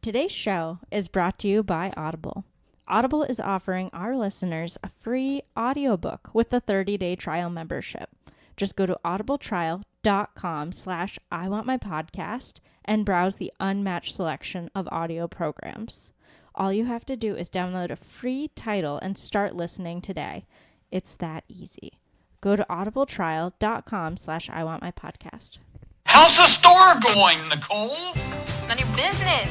Today's show is brought to you by Audible. Audible is offering our listeners a free audiobook with a 30-day trial membership. Just go to audibletrial.com/iwantmypodcast and browse the unmatched selection of audio programs. All you have to do is download a free title and start listening today. It's that easy. Go to audibletrial.com/iwantmypodcast. How's the store going, Nicole? None of your business.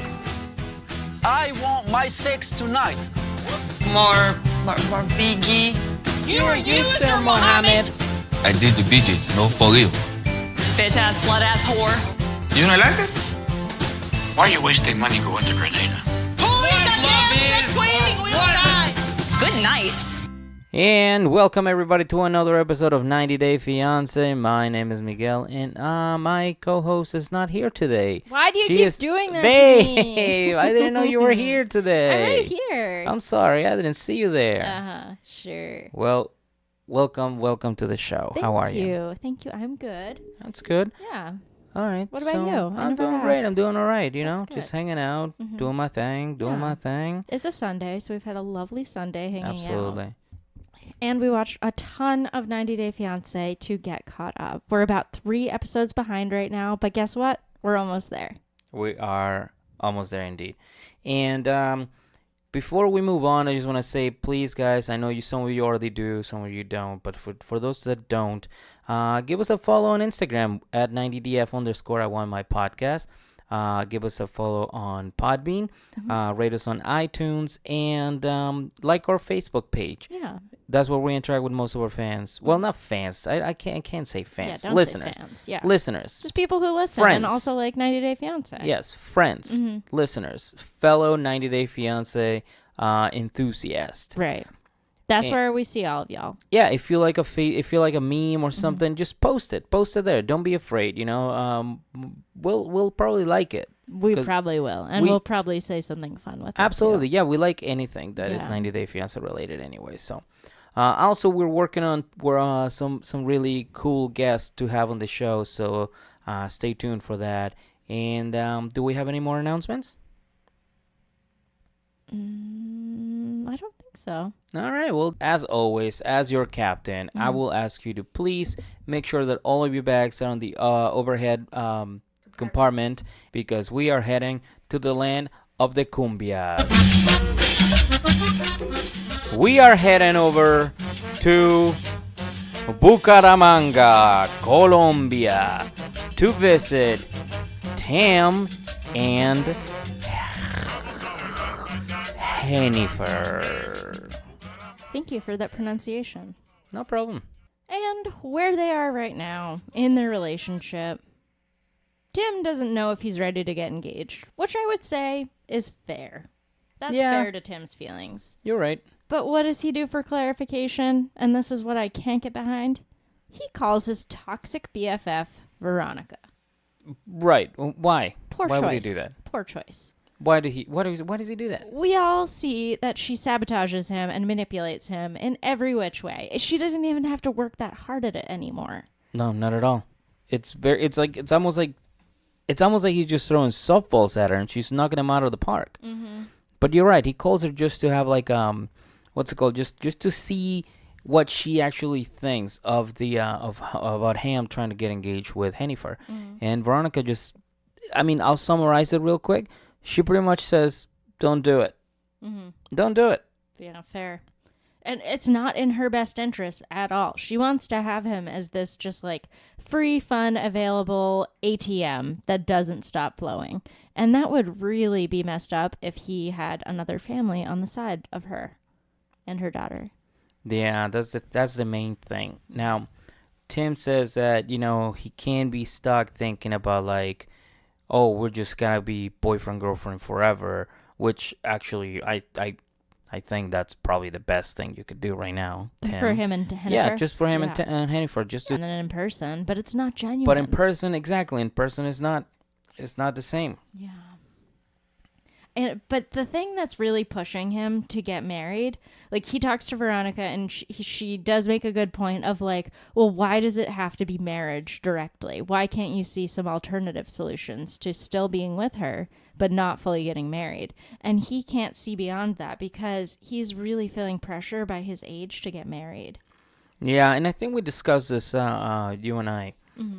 I want my sex tonight. More Biggie. You're a user, Mohammed. I did the BG, no for real. Bitch ass, slut ass whore. You don't like it? Why are you wasting money going to Grenada? Good night. And welcome everybody to another episode of 90 Day Fiance. My name is Miguel, and my co-host is not here today. Why do you She keep is- doing that Babe, to me? I didn't know you were here today. I'm right here. I'm sorry, I didn't see you there. Uh-huh, sure. Well, welcome to the show. How are you? Thank you. I'm good. That's good. Yeah. All right. What about so you? I I'm never doing great. asked. I'm doing all right. You That's know, good. just hanging out, doing my thing, It's a Sunday, so we've had a lovely Sunday hanging out. Absolutely. And we watched a ton of 90 Day Fiance to get caught up. We're about 3 episodes behind right now, but guess what? We're almost there. We are almost there indeed. And before we move on, I just want to say, please, guys, I know some of you already do, some of you don't, but for those that don't, give us a follow on Instagram at 90df_. I want my podcast. Give us a follow on Podbean, rate us on iTunes, and like our Facebook page. Yeah. That's where we interact with most of our fans. Well, not fans. I can't say fans. Yeah, don't Listeners. say fans. Yeah. Listeners. Just people who listen Friends. and also like 90 Day Fiance. Yes, friends, listeners, fellow 90 Day Fiance enthusiast. Right. That's And- where we see all of y'all. Yeah, if you like if you like a meme or something, just post it. Post it there. Don't be afraid. You know, we'll probably like it. We 'Cause probably will. And we- we'll probably say something fun with it. Absolutely, yeah. We like anything that is Yeah. 90 Day Fiance related, anyway. So, also we're working on some really cool guests to have on the show. So, stay tuned for that. And do we have any more announcements? I don't think so. All right. Well, as always, as your captain, I will ask you to please make sure that all of your bags are on the overhead compartment, because we are heading to the land of the cumbias. We are heading over to Bucaramanga, Colombia, to visit Tim and HHHeniffer. Thank you for that pronunciation. No problem. And where they are right now in their relationship, Tim doesn't know if he's ready to get engaged, which I would say is fair. That's Yeah. fair to Tim's feelings. You're right. But what does he do for clarification? And this is what I can't get behind. He calls his toxic BFF Veronica. Right. Why? Poor Why choice. would he do that? Poor choice. Why does he do that? We all see that she sabotages him and manipulates him in every which way. She doesn't even have to work that hard at it anymore. No, not at all. It's almost like he's just throwing softballs at her and she's knocking him out of the park. Mm-hmm. But you're right. He calls her just to have like what's it called? Just to see what she actually thinks of the about Ham trying to get engaged with Heniffer. And Veronica I'll summarize it real quick. She pretty much says, "Don't do it. Don't do it." Yeah, fair. And it's not in her best interest at all. She wants to have him as this just like free, fun, available ATM that doesn't stop flowing. And that would really be messed up if he had another family on the side of her and her daughter. Yeah, that's the main thing. Now, Tim says that, he can't be stuck thinking about like, oh, we're just gonna be boyfriend girlfriend forever, which actually I think that's probably the best thing you could do right now. Tim. For him and Hennifer? Yeah, just for him Yeah. and Hennifer, just to. And then in person, but it's not genuine. But in person, exactly. In person, it's not the same. Yeah. But the thing that's really pushing him to get married, like he talks to Veronica and she does make a good point of like, well, why does it have to be marriage directly? Why can't you see some alternative solutions to still being with her, but not fully getting married? And he can't see beyond that because he's really feeling pressure by his age to get married. Yeah, and I think we discussed this, you and I,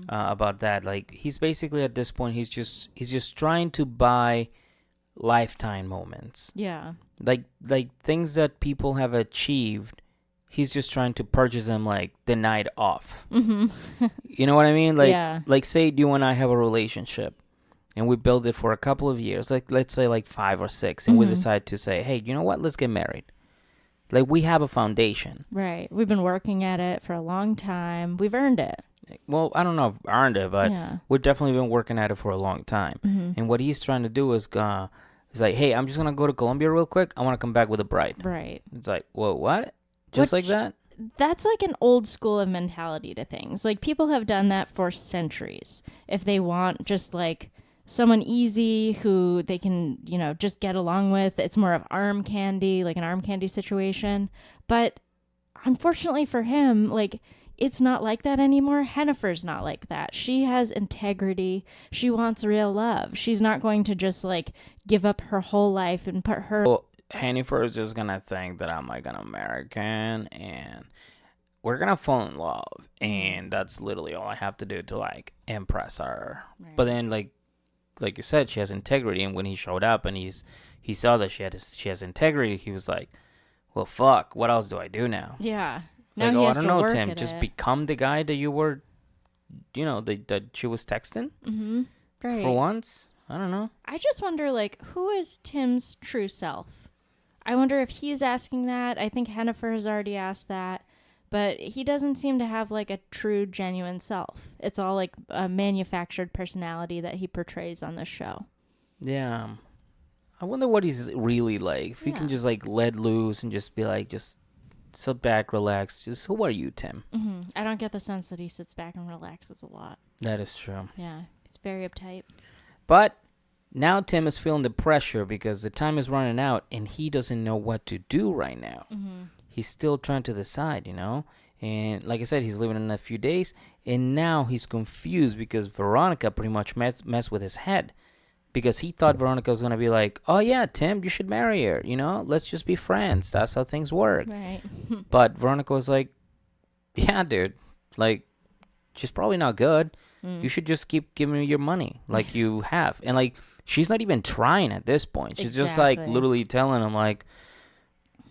about that. Like, he's basically at this point, he's just trying to buy lifetime moments. Yeah. Like things that people have achieved. He's just trying to purchase them like the night off. Mm-hmm. You know what I mean? Like, yeah. Like say you and I have a relationship, and we build it for a couple of years. Like let's say like 5 or 6, and we decide to say, hey, you know what? Let's get married. Like, we have a foundation. Right. We've been working at it for a long time. We've earned it. Well, I don't know if earned it, but we've definitely been working at it for a long time. Mm-hmm. And what he's trying to do is, he's like, hey, I'm just going to go to Colombia real quick. I want to come back with a bride. Right. It's like, whoa, what? Just like that? That's like an old school of mentality to things. Like, people have done that for centuries. If they want just like someone easy who they can, just get along with. It's more of arm candy, like an arm candy situation. But unfortunately for him, like, it's not like that anymore. Hennifer's not like that. She has integrity. She wants real love. She's not going to just like give up her whole life and put her... Well, Hennifer is just going to think that I'm like an American and we're going to fall in love. And that's literally all I have to do to like impress her. Right. But then like you said, she has integrity, and when he showed up and he saw that she has integrity, he was like, well, fuck, what else do I do now? Yeah. It's like, I don't know, Tim, just become the guy that you were, that she was texting? Mm-hmm. Right. For once? I don't know. I just wonder, like, who is Tim's true self? I wonder if he's asking that. I think Hennifer has already asked that. But he doesn't seem to have, like, a true, genuine self. It's all, like, a manufactured personality that he portrays on this show. Yeah. I wonder what he's really like. If he can just, like, let loose and just be like, just sit back, relax. Just, who are you, Tim? Mm-hmm. I don't get the sense that he sits back and relaxes a lot. That is true. Yeah. He's very uptight. But now Tim is feeling the pressure because the time is running out and he doesn't know what to do right now. Mm-hmm. He's still trying to decide, And like I said, he's leaving in a few days. And now he's confused because Veronica pretty much messed with his head. Because he thought Veronica was going to be like, oh, yeah, Tim, you should marry her. Let's just be friends. That's how things work. Right. But Veronica was like, yeah, dude. Like, she's probably not good. You should just keep giving me your money like you have. And, like, she's not even trying at this point. She's just, like, literally telling him, like,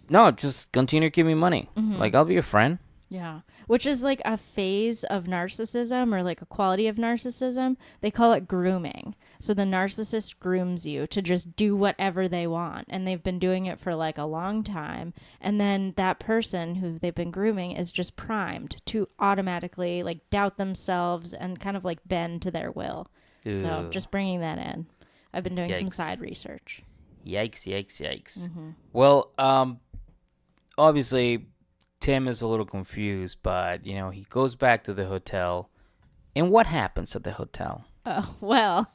no, just continue giving me money. Mm-hmm. Like, I'll be your friend. Yeah. Which is like a phase of narcissism or like a quality of narcissism. They call it grooming. So the narcissist grooms you to just do whatever they want. And they've been doing it for like a long time. And then that person who they've been grooming is just primed to automatically like doubt themselves and kind of like bend to their will. Ew. So just bringing that in. I've been doing some side research. Yikes. Mm-hmm. Well, obviously, Tim is a little confused, but, he goes back to the hotel. And what happens at the hotel? Oh, well,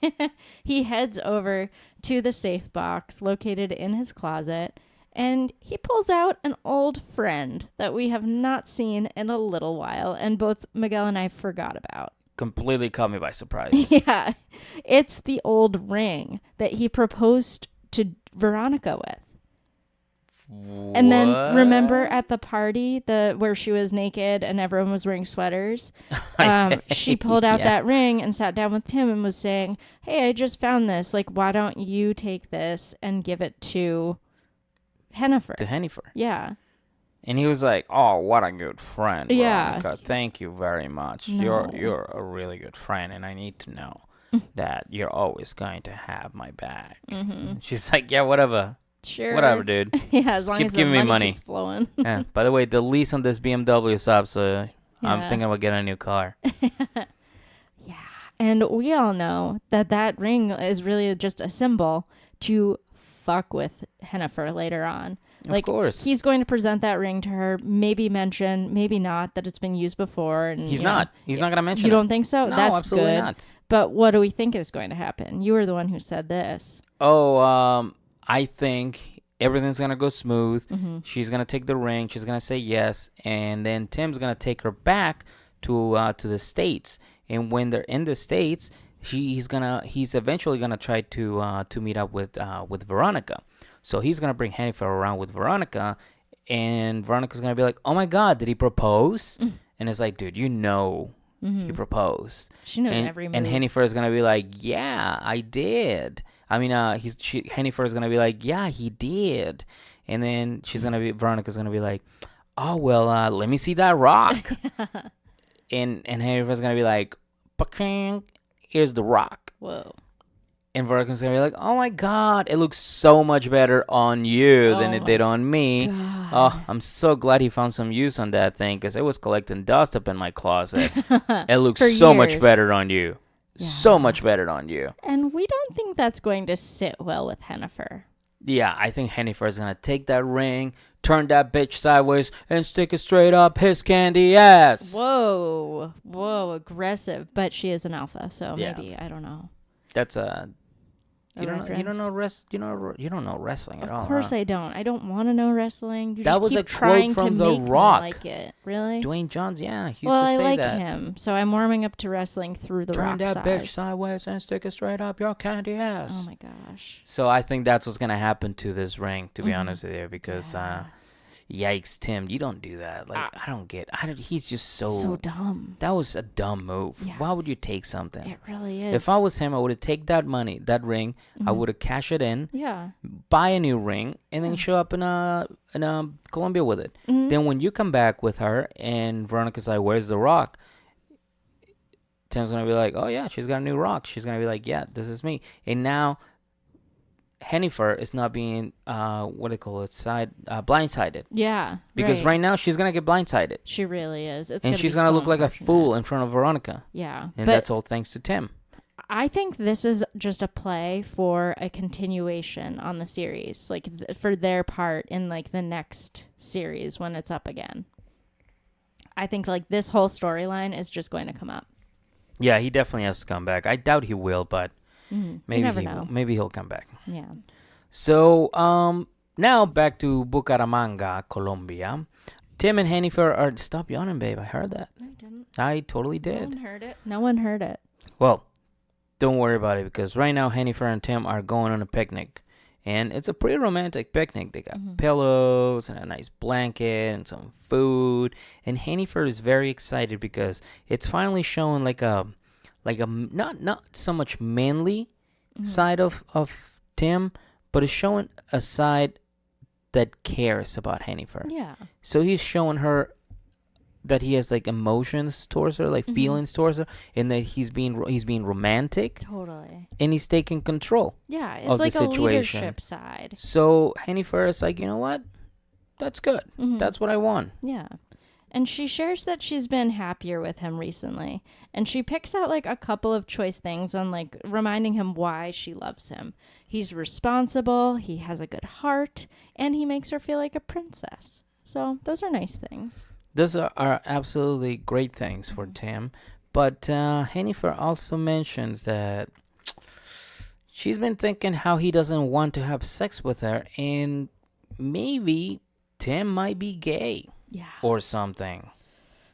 he heads over to the safe box located in his closet, and he pulls out an old friend that we have not seen in a little while, and both Miguel and I forgot about. Completely caught me by surprise. Yeah, it's the old ring that he proposed to Veronica with. What? And then remember at the party where she was naked and everyone was wearing sweaters, she pulled out that ring and sat down with Tim and was saying, hey, I just found this, like, why don't you take this and give it to Hennifer? Yeah. And he was like, oh, what a good friend, Veronica. Yeah. Thank you very much. No. You're a really good friend, and I need to know that you're always going to have my back. Mm-hmm. She's like, yeah, whatever. Sure. Whatever, dude. Yeah, as long keep as giving the me money keeps flowing. Yeah. By the way, the lease on this BMW is up, so I'm thinking about getting a new car. Yeah. And we all know that ring is really just a symbol to fuck with Hennifer later on. Like, of course. He's going to present that ring to her, maybe mention, maybe not, that it's been used before. And He's not going to mention it. You don't think so? No, That's absolutely good. not. But what do we think is going to happen? You were the one who said this. Oh, I think everything's gonna go smooth. Mm-hmm. She's gonna take the ring. She's gonna say yes, and then Tim's gonna take her back to the States. And when they're in the States, he's eventually gonna try to meet up with Veronica. So he's gonna bring Hennifer around with Veronica, and Veronica's gonna be like, "Oh my God, did he propose?" And it's like, dude, he proposed. She knows every move. And Hennifer is gonna be like, "Yeah, I did." I mean, Hennifer is gonna be like, "Yeah, he did." And then Veronica's gonna be like, "Oh well, let me see that rock." and Hennifer's gonna be like, "Pakang, here's the rock." Whoa. And Veronica's gonna be like, "Oh my God, it looks so much better on you than it did on me." God. Oh, I'm so glad he found some use on that thing because it was collecting dust up in my closet. It looks For so much years. better on you. Yeah. So much better on you. And we don't think that's going to sit well with Hennifer. Yeah, I think Hennifer is gonna take that ring, turn that bitch sideways, and stick it straight up his candy ass. Whoa, aggressive. But she is an alpha, so Yeah. maybe, I don't know. That's a. You don't reference? know wrestling at all. Of course huh? I don't. I don't want to know wrestling. You That just was keep a quote trying from to The make me Rock. like it. Really? Dwayne Johnson, yeah, he used Well, to I say like that. him, so I'm warming up to wrestling through the Turn Rock that bitch size. sideways and stick it straight up your candy ass. Oh my gosh. So I think that's what's gonna happen to this ring, to be honest with you, because yikes, Tim, you don't do that. Like he's just So dumb. That was a dumb move. Yeah. Why would you take something? It really is. If I was him, I would have taken that money, that ring. I would have cashed it in, Yeah. buy a new ring, and then show up in Colombia with it. Then when you come back with her, and Veronica's like, "Where's the rock?" Tim's gonna be like, "Oh yeah, she's got a new rock." She's gonna be like, "Yeah, this is me." And now Hennifer is not being blindsided. Yeah. Because right now she's gonna get blindsided. She really is. And she's gonna look like a fool in front of Veronica. Yeah. And but that's all thanks to Tim. I think this is just a play for a continuation on the series, like for their part in like the next series when it's up again. I think like this whole storyline is just going to come up. Yeah, he definitely has to come back. I doubt he will, but maybe he'll come back. Yeah. So now back to Bucaramanga, Colombia. Tim and Hennifer are... Stop yawning, babe. I heard that. I didn't. I totally did. No one heard it. No one heard it. Well, don't worry about it because right now Hennifer and Tim are going on a picnic. And it's a pretty romantic picnic. They got pillows and a nice blanket and some food. And Hennifer is very excited because it's finally showing like a not so much manly side of Tim, but it's showing a side that cares about Hennifer. Yeah. So he's showing her that he has like emotions towards her, like feelings towards her, and that he's being romantic. Totally. And he's taking control. Yeah, of it's like the a situation. leadership side. So Hennifer is like, you know what? That's good. That's what I want. Yeah. And she shares that she's been happier with him recently. And she picks out like a couple of choice things on like reminding him why she loves him. He's responsible, he has a good heart, and he makes her feel like a princess. So those are nice things. Those are absolutely great things for Tim. But Hennifer also mentions that she's been thinking how he doesn't want to have sex with her. And maybe Tim might be gay. Yeah. Or something.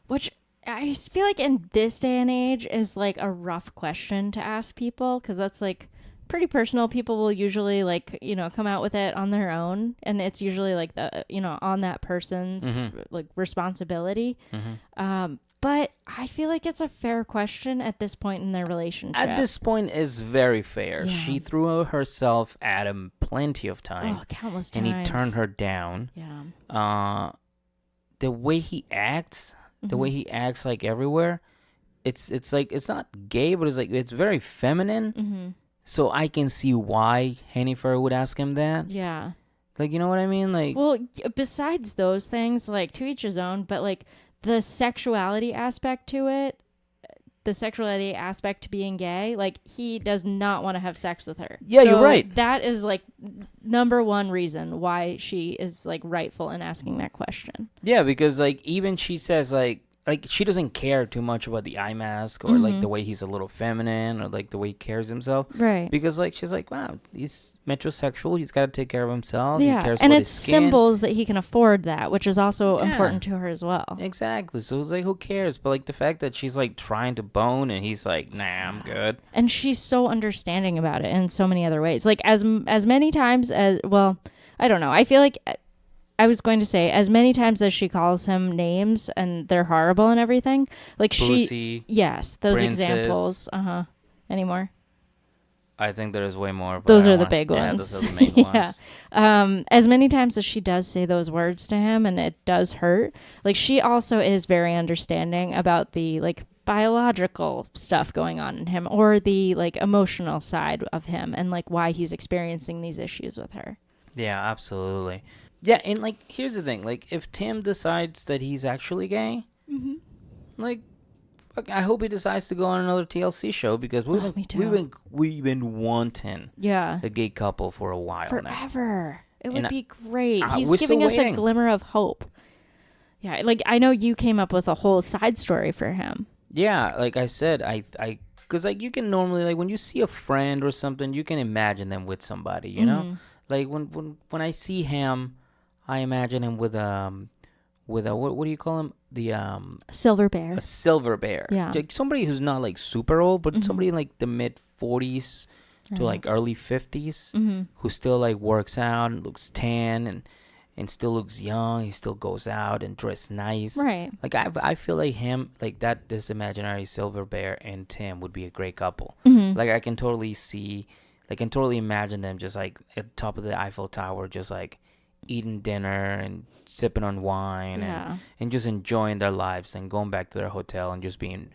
Which I feel like in this day and age is like a rough question to ask people because that's like pretty personal. People will usually like, come out with it on their own. And it's usually like on that person's like responsibility. But I feel like it's a fair question at this point in their relationship. At this point is very fair. Yeah. She threw herself at him plenty of times. Oh, countless and times. he turned her down. Yeah. The way he acts, like everywhere, it's like it's not gay, but it's very feminine. So I can see why Hennifer would ask him that. Yeah. Like, you know what I mean? Like, well, besides those things, like to each his own, but like the sexuality aspect to it, the sexuality aspect to being gay, like he does not want to have sex with her. Yeah, so you're right. That is like number one reason why she is like rightful in asking that question. yeah, because like even she says like like she doesn't care too much about the eye mask or like the way he's a little feminine or like the way he carries himself. Right. Because like she's like, wow, he's metrosexual. He's got to take care of himself. Yeah. He cares And about it's his skin. symbols that he can afford that, which is also Yeah. important to her as well. Exactly. So it's like, who cares? But like the fact that she's like trying to bone and he's like, nah, I'm good. And she's so understanding about it in so many other ways. Like as many times as, well, I don't know. I feel like I was going to say as many times as she calls him names and they're horrible and everything. Like Pussy, yes, those princess. examples. Any more? I think there's way more. But Those I are don't the wanna- big yeah, ones. those are the main Yeah. ones. As many times as she does say those words to him and it does hurt, like she also is very understanding about the like biological stuff going on in him or the like emotional side of him and like why he's experiencing these issues with her. Yeah, absolutely. Yeah, and like here's the thing: like if Tim decides that he's actually gay, like fuck, I hope he decides to go on another TLC show because me too. we've been wanting Yeah. a gay couple for a while now. Forever. It would And be great. He's we're giving still us waiting. a glimmer of hope. Yeah, like I know you came up with a whole side story for him. Yeah, like I said, I because like you can normally like when you see a friend or something, you can imagine them with somebody, you know. Like when I see him, I imagine him with a what do you call him? The Silver Bear. a silver bear. Yeah. Like somebody who's not like super old, but somebody in like the mid 40s to like early 50s who still like works out and looks tan and still looks young. He still goes out and dress nice. Right. Like I feel like him, like that, this imaginary silver bear and Tim would be a great couple. Like I can totally see, like, can totally imagine them just like at the top of the Eiffel Tower, just like eating dinner and sipping on wine and just enjoying their lives and going back to their hotel and just being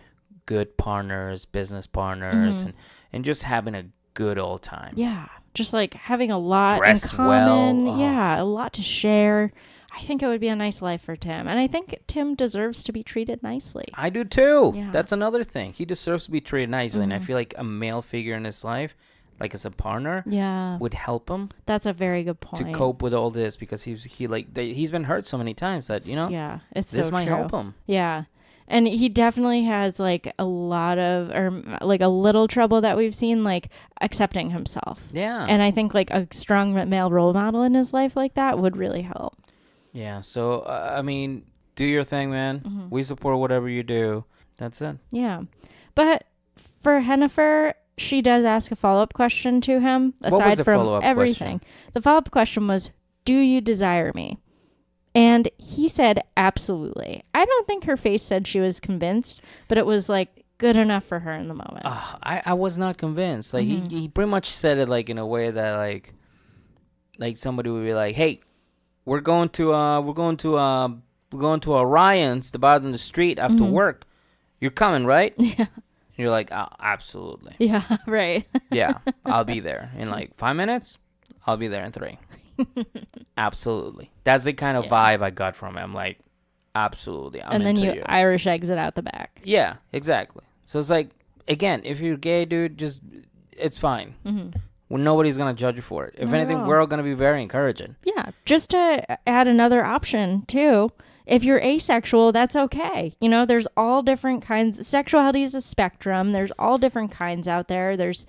good partners, business partners, and just having a good old time. Yeah. Just like having a lot Dress in common. well. Oh. Yeah, a lot to share. I think it would be a nice life for Tim. And I think Tim deserves to be treated nicely. I do too. Yeah. That's another thing. He deserves to be treated nicely, and I feel like a male figure in his life, like as a partner, Yeah. would help him That's a very good point. to cope with all this because he's been hurt so many times that Yeah, it's this so might true. help him. Yeah. And he definitely has like a lot of, or like a little trouble that we've seen, like accepting himself. Yeah. And I think like a strong male role model in his life like that would really help. Yeah. So I mean, do your thing, man. We support whatever you do. That's it. Yeah. But for Hennifer, she does ask a follow-up question to him was aside the from follow-up everything. question? The follow-up question was, do you desire me? And he said, absolutely. I don't think her face said she was convinced, but it was like good enough for her in the moment. I was not convinced. Like he pretty much said it like in a way that like somebody would be like, "Hey, we're going to Orion's, the bar on the street after work. You're coming, right?" Yeah. And you're like, "Oh, absolutely. Yeah, right. Yeah, I'll be there in like 5 minutes. I'll be there in 3. Absolutely." That's the kind of vibe I got from him. Like, absolutely. I'm And then into you Irish exit out the back. Yeah, exactly. So it's like, again, if you're gay, dude, just it's fine. Well, nobody's gonna judge you for it. If Not at anything, all. we're all gonna be very encouraging. Yeah, just to add another option too. If you're asexual, that's okay. You know, there's all different kinds. Sexuality is a spectrum. There's all different kinds out there. There's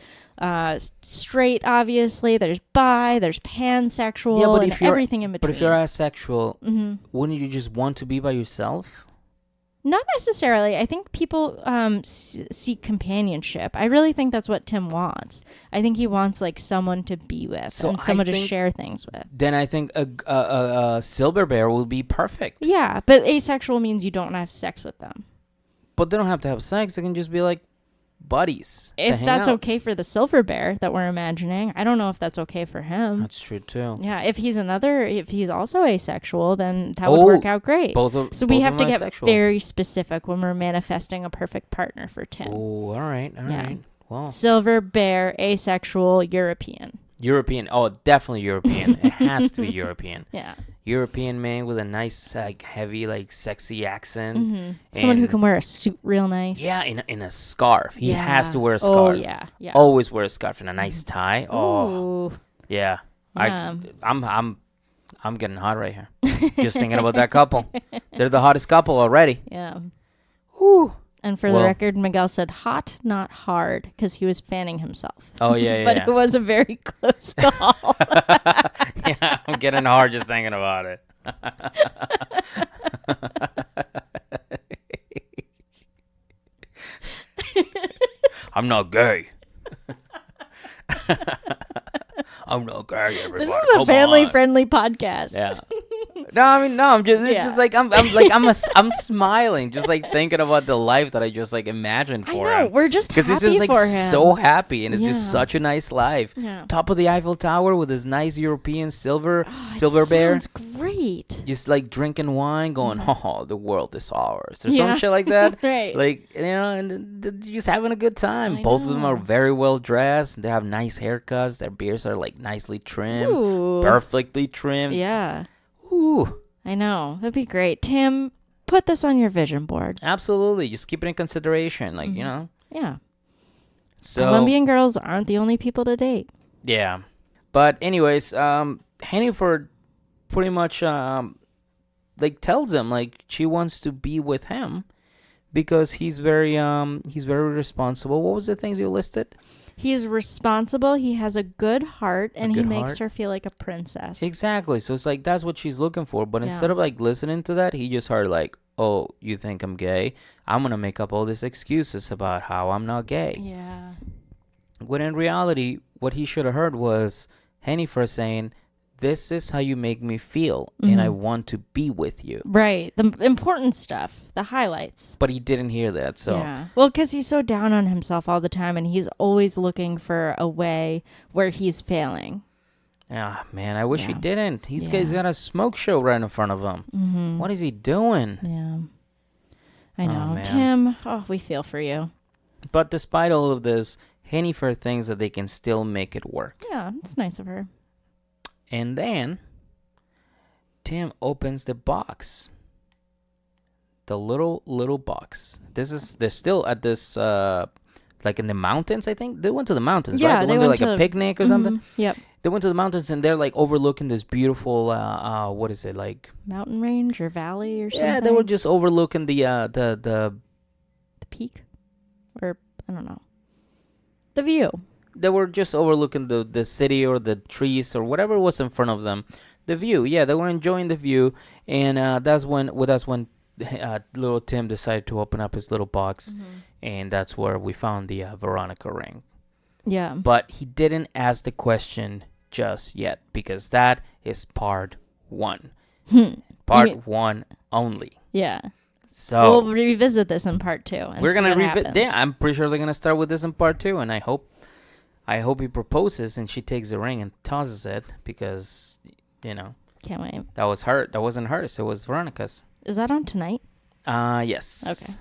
straight, obviously. There's bi. There's pansexual, and everything in between. But if you're asexual, wouldn't you just want to be by yourself? Not necessarily. I think people seek companionship. I really think that's what Tim wants. I think he wants like someone to be with and someone to share things with. Then I think a silver bear will be perfect. Yeah, but asexual means you don't have sex with them. But they don't have to have sex. They can just be like buddies. to If hang that's out. okay for the silver bear that we're imagining, I don't know if that's okay for him. That's true too. Yeah, if he's also asexual, then that would work out great. So we have to get very specific when we're manifesting a perfect partner for Tim. Oh, all right. Well, Silver bear, asexual, European. European. Oh, definitely European. It has to be European. Yeah. European man with a nice, like, heavy, like, sexy accent. Someone who And- can wear a suit real nice. Yeah, in a scarf. He has to wear a Oh, scarf. yeah. Yeah. Always wear a scarf and a nice tie. Oh, Ooh. yeah. Yum. I'm getting hot right here. Just thinking about that couple. They're the hottest couple already. Yeah. Whew. And for the record, Miguel said hot, not hard, because he was fanning himself. Oh, yeah, But it was a very close call. Yeah, I'm getting hard just thinking about it. I'm not gay. I'm not gay, everybody. This is a family-friendly podcast. Yeah. No, I mean, no. I'm just, it's just like I'm smiling, just like thinking about the life that I just like imagined for him. We're just happy because he's just like for him. so happy, and it's just Yeah. such a nice life. Yeah. Top of the Eiffel Tower with his nice European silver It bear, sounds great. just like drinking wine, going, "Oh, the world is ours," or Yeah. some shit like that. Right. Like, you know, and just having a good time. I Both of them are know. very well dressed. They have nice haircuts. Their beards are like nicely trimmed, Ooh. perfectly trimmed. Yeah. Ooh. I know. That'd be great. Tim, put this on your vision board. Absolutely. Just keep it in consideration. Like, you know. Yeah. So, Colombian girls aren't the only people to date. yeah. But anyways, Heniford pretty much like tells him like she wants to be with him because he's very responsible. What was the things you listed? He's responsible. He has a good heart, and he good makes heart. her feel like a princess. Exactly. So it's like that's what she's looking for. But Yeah. instead of like listening to that, he just heard like, "Oh, you think I'm gay? I'm gonna make up all these excuses about how I'm not gay." Yeah. When in reality, what he should have heard was Hennifer saying, "This is how you make me feel, and I want to be with you." Right. The important stuff, the highlights. But he didn't hear that. So Yeah. Well, because he's so down on himself all the time, and he's always looking for a way where he's failing. yeah, man, I wish he Yeah. didn't. He's Yeah. got a smoke show right in front of him. Mm-hmm. What is he doing? Yeah. I know. man. Tim, we feel for you. But despite all of this, Hennifer thinks that they can still make it work. Yeah, it's nice of her. And then Tim opens the box. The little box. They're still at this like in the mountains, I think. They went to the mountains, Yeah, right? they They went went to like to- a picnic or something. Yep. They went to the mountains and they're like overlooking this beautiful what is it, like Mountain range or valley or something. yeah, they were just overlooking the the peak, or I don't know, the view. they were just overlooking the city or the trees or whatever was in front of them. The view, yeah, they were enjoying the view, and that's when little Tim decided to open up his little box, and that's where we found the Veronica ring. Yeah. But he didn't ask the question just yet because that is part 1. Part 1 only. Yeah. So We'll revisit this in part 2. And we're see gonna what revisit. happens. Yeah, I'm pretty sure they're gonna start with this in part 2, and I hope he proposes and she takes the ring and tosses it because Can't wait. that was her. That wasn't hers. It was Veronica's. Is that on tonight? Yes. Okay.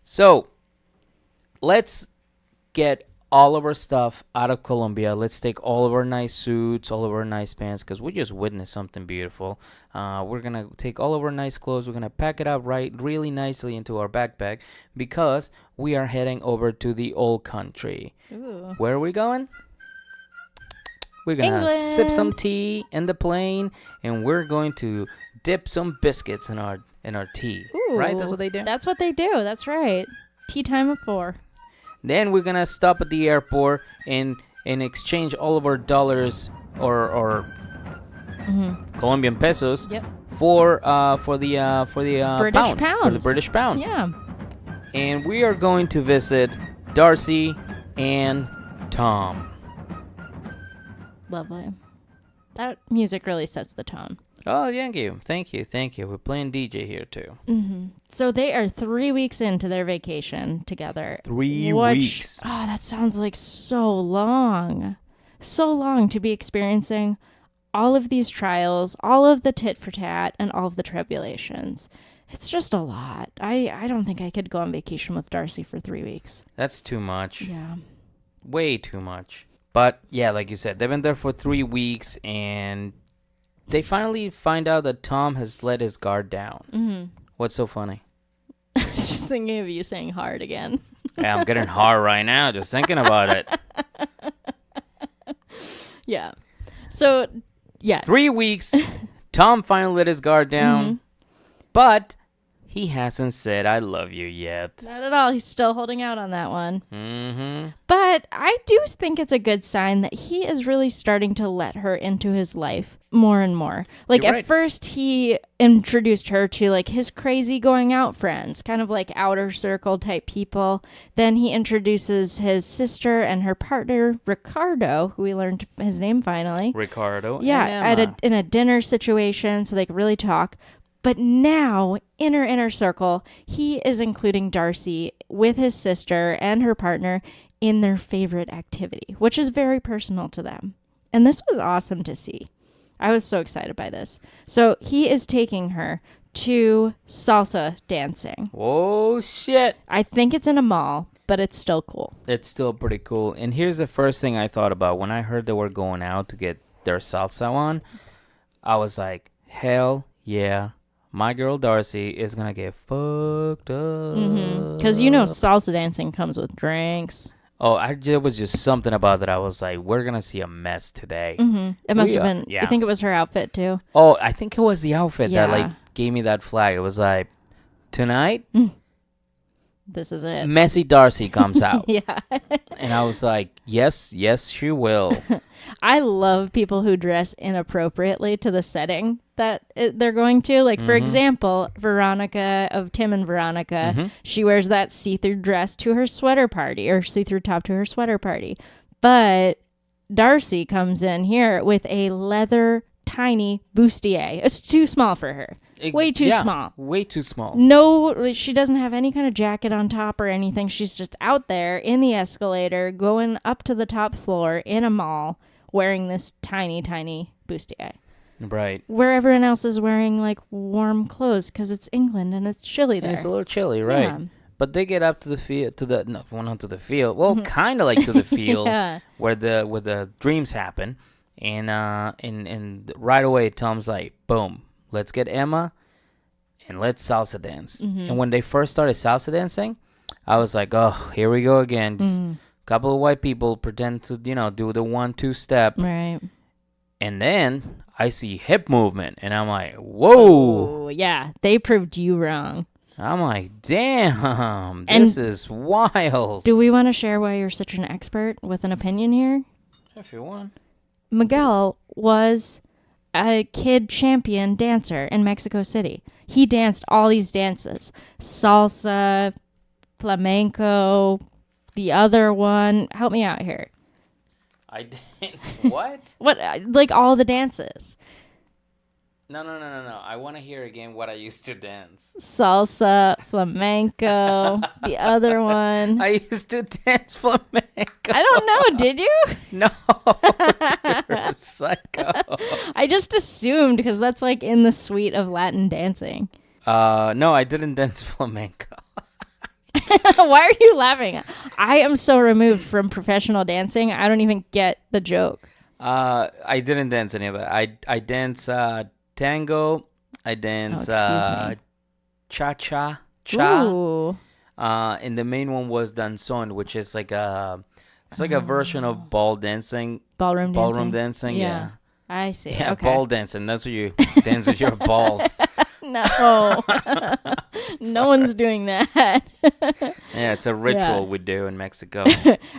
So let's get all of our stuff out of Colombia. Let's take all of our nice suits, all of our nice pants, because we just witnessed something beautiful. We're going to take all of our nice clothes. We're going to pack it up really nicely into our backpack because we are heading over to the old country. Ooh. Where are we going? We're going to sip England. some tea in the plane, and we're going to dip some biscuits in our tea. Right? That's what they do? That's what they do. That's right. Tea time at 4. Then we're gonna stop at the airport and exchange all of our dollars or Colombian pesos Yep. for the British pound, for the pounds. British pound. Yeah. And we are going to visit Darcy and Tom. Lovely. That music really sets the tone. Oh, thank you. We're playing DJ here too. So they are 3 weeks into their vacation together. 3 which, weeks. Oh, that sounds like so long. So long to be experiencing all of these trials, all of the tit for tat, and all of the tribulations. It's just a lot. I don't think I could go on vacation with Darcy for 3 weeks. That's too much. Yeah. Way too much. But yeah, like you said, they've been there for 3 weeks and they finally find out that Tom has let his guard down. Mm-hmm. What's so funny? I was just thinking of you saying hard again. Yeah, I'm getting hard right now just thinking about it. Yeah. So, yeah. 3 weeks, Tom finally let his guard down, but he hasn't said I love you yet. Not at all. He's still holding out on that one. Mm-hmm. But I do think it's a good sign that he is really starting to let her into his life more and more. Like, You're at right. first, he introduced her to, like, his crazy going out friends, kind of like outer circle type people. Then he introduces his sister and her partner, Ricardo, who we learned his name finally. Ricardo. Yeah, and Emma. in a dinner situation so they could really talk. But now, in her inner circle, he is including Darcey with his sister and her partner in their favorite activity, which is very personal to them. And this was awesome to see. I was so excited by this. So he is taking her to salsa dancing. Oh, shit. I think it's in a mall, but it's still cool. It's still pretty cool. And here's the first thing I thought about when I heard they were going out to get their salsa on. I was like, hell yeah. My girl Darcey is going to get fucked up. Because you know salsa dancing comes with drinks. Oh, there was just something about that. I was like, we're going to see a mess today. It must have been, yeah. I think it was her outfit too. Oh, I think it was the outfit that Yeah. like gave me that flag. It was like, tonight, This is it. Messy Darcey comes out. Yeah. And I was like, yes, she will. I love people who dress inappropriately to the setting that they're going to. Like, for example, Veronica of Tim and Veronica, she wears that see-through dress to her sweater party, or see-through top to her sweater party. But Darcey comes in here with a leather tiny bustier. It's too small for her. Way too small. Way too small. No, she doesn't have any kind of jacket on top or anything. She's just out there in the escalator going up to the top floor in a mall wearing this tiny, tiny bustier. Right. Where everyone else is wearing like warm clothes because it's England and it's chilly there. And it's a little chilly, right? Yeah. But they get up to the field, not to the field. Well, kind of like to the field Yeah. where the dreams happen. And right away, Tom's like, boom, let's get Emma and let's salsa dance. And when they first started salsa dancing, I was like, oh, here we go again. Just a couple of white people pretend to, do the 1-2 step. Right. And then I see hip movement, and I'm like, whoa. Oh, yeah. They proved you wrong. I'm like, damn, And this is wild. Do we want to share why you're such an expert with an opinion here? If you want. Miguel was a kid champion dancer in Mexico City. He danced all these dances. Salsa, flamenco, the other one. Help me out here. I dance what? What, like all the dances. No. I want to hear again what I used to dance. Salsa, flamenco, the other one. I used to dance flamenco. I don't know, did you? No, you're a psycho. I just assumed because that's like in the suite of Latin dancing. No, I didn't dance flamenco. Why are you laughing? I am so removed from professional dancing. I don't even get the joke. I didn't dance any of that. I dance tango. I dance excuse me. cha. Ooh. And the main one was danzón, which is like a version of ball dancing. Ballroom dancing. Yeah. I see. Yeah, okay. ball dancing. That's what you dance with your balls. No. No one's doing that. Yeah, it's a ritual Yeah. we do in Mexico.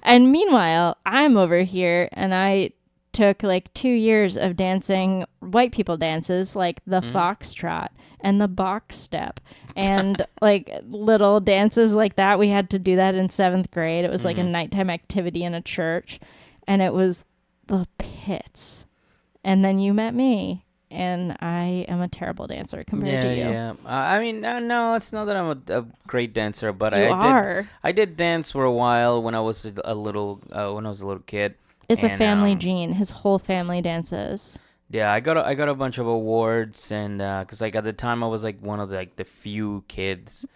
And meanwhile, I'm over here and I took like 2 years of dancing white people dances like the foxtrot and the box step and like little dances like that. We had to do that in 7th grade. It was like a nighttime activity in a church and it was the pits. And then you met me and I am a terrible dancer compared to you. Yeah. I mean, no, it's not that I'm a great dancer, but You are. I did dance for a while when I was a little kid. It's a And, family gene. His whole family dances. Yeah, I got a bunch of awards, and because like at the time I was like one of the few kids,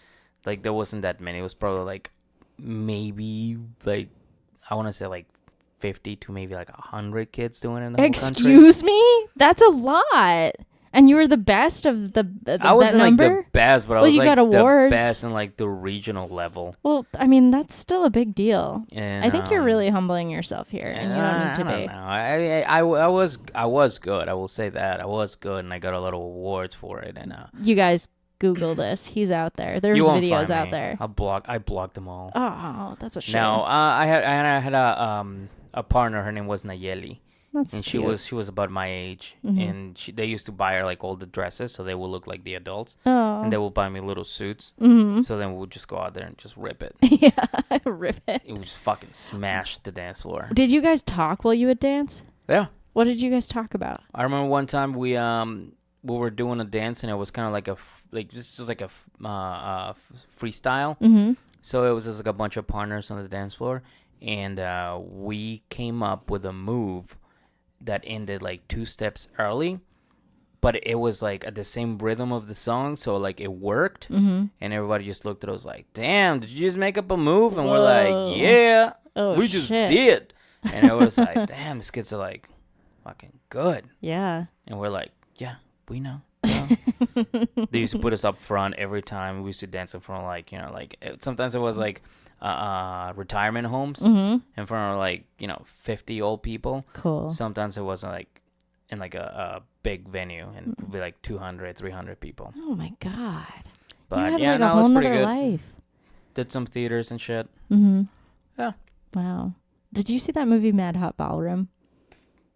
like there wasn't that many. It was probably like maybe like I want to say like 50 to maybe like 100 kids doing it in the whole country. Excuse me? That's a lot. And you were the best of I wasn't that like number? the best, but I Well, was you like got awards. the best in like the regional level. Well, I mean, that's still a big deal. And I think you're really humbling yourself here, and you don't need to I be. don't know. I was good. I will say that I was good, and I got a lot of awards for it. And You guys Google this. He's out there. There's You won't videos find out me. there. I blocked them all. Oh, that's a shame. No, I had a partner. Her name was Nayeli. That's And cute. she was about my age, and they used to buy her like all the dresses, so they would look like the adults, Oh. and they would buy me little suits. So then we would just go out there and just rip it. Yeah, rip it. It was fucking smash the dance floor. Did you guys talk while you would dance? Yeah, What did you guys talk about? I remember one time we were doing a dance, and it was kind of like just like a freestyle. Mm-hmm. So it was just like a bunch of partners on the dance floor, and we came up with a move that ended like 2 steps early, but it was like at the same rhythm of the song, so like it worked. And everybody just looked at us like, damn, did you just make up a move? And we're Whoa. like, yeah, Oh, we just shit. did. And it was like, damn, these kids are like fucking good. Yeah. And we're like, yeah, we know. Yeah. They used to put us up front every time. We used to dance in front of like, sometimes it was like retirement homes in front of like 50 old people. Cool. Sometimes it was like in like a big venue and it would be like 200 300 people. Oh my god. But you had yeah, like no, a it was whole pretty nother good. life. Did some theaters and shit. Mm-hmm. Yeah. Wow. Did you see that movie Mad Hot Ballroom?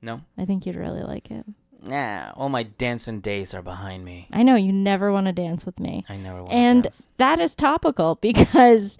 No. I think you'd really like it. Nah, all my dancing days are behind me. I know you never want to dance with me. I never want And to dance. that is topical because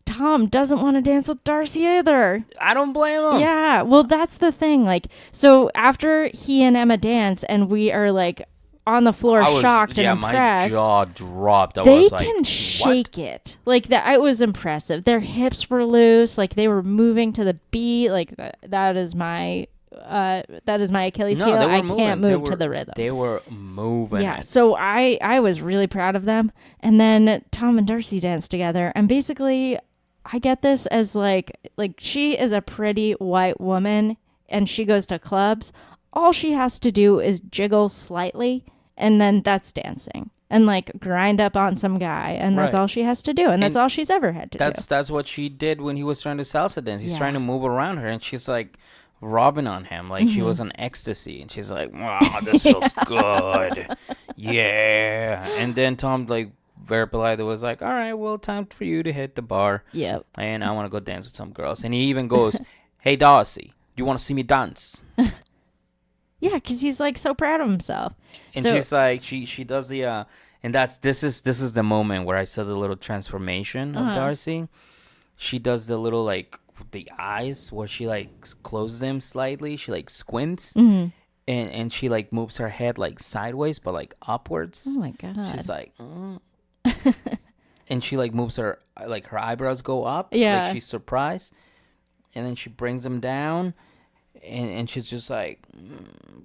Tom doesn't want to dance with Darcy either. I don't blame him. Yeah, well, that's the thing. Like, so after he and Emma dance, and we are like on the floor, shocked and impressed. My jaw dropped. I They was like, can what? shake it. Like that, it was impressive. Their hips were loose. Like they were moving to the beat. Like that is my Achilles heel. they were I moving. can't They move to were- the rhythm. They were moving. Yeah, it. so I was really proud of them. And then Tom and Darcy danced together. And basically, I get this as like she is a pretty white woman and she goes to clubs. All she has to do is jiggle slightly and then that's dancing. And like grind up on some guy. And that's Right. all she has to do. And that's all she's ever had to do. That's what she did when he was trying to salsa dance. He's Yeah. trying to move around her, and she's like rubbing on him like she was on ecstasy, and she's like, "Wow, this feels good, yeah." And then Tom like very politely was like, "All right, well, time for you to hit the bar, Yep. and I want to go dance with some girls." And he even goes, "Hey, Darcy, do you want to see me dance?" Yeah, because he's like so proud of himself. And So- she's like, she does the and this is the moment where I saw the little transformation of Darcy. She does the little like the eyes where she like closes them slightly. She like squints, and she like moves her head like sideways but like upwards. Oh my God. She's like, and she like moves her eyebrows go up. Yeah. like she's surprised, and then she brings them down. And she's just like,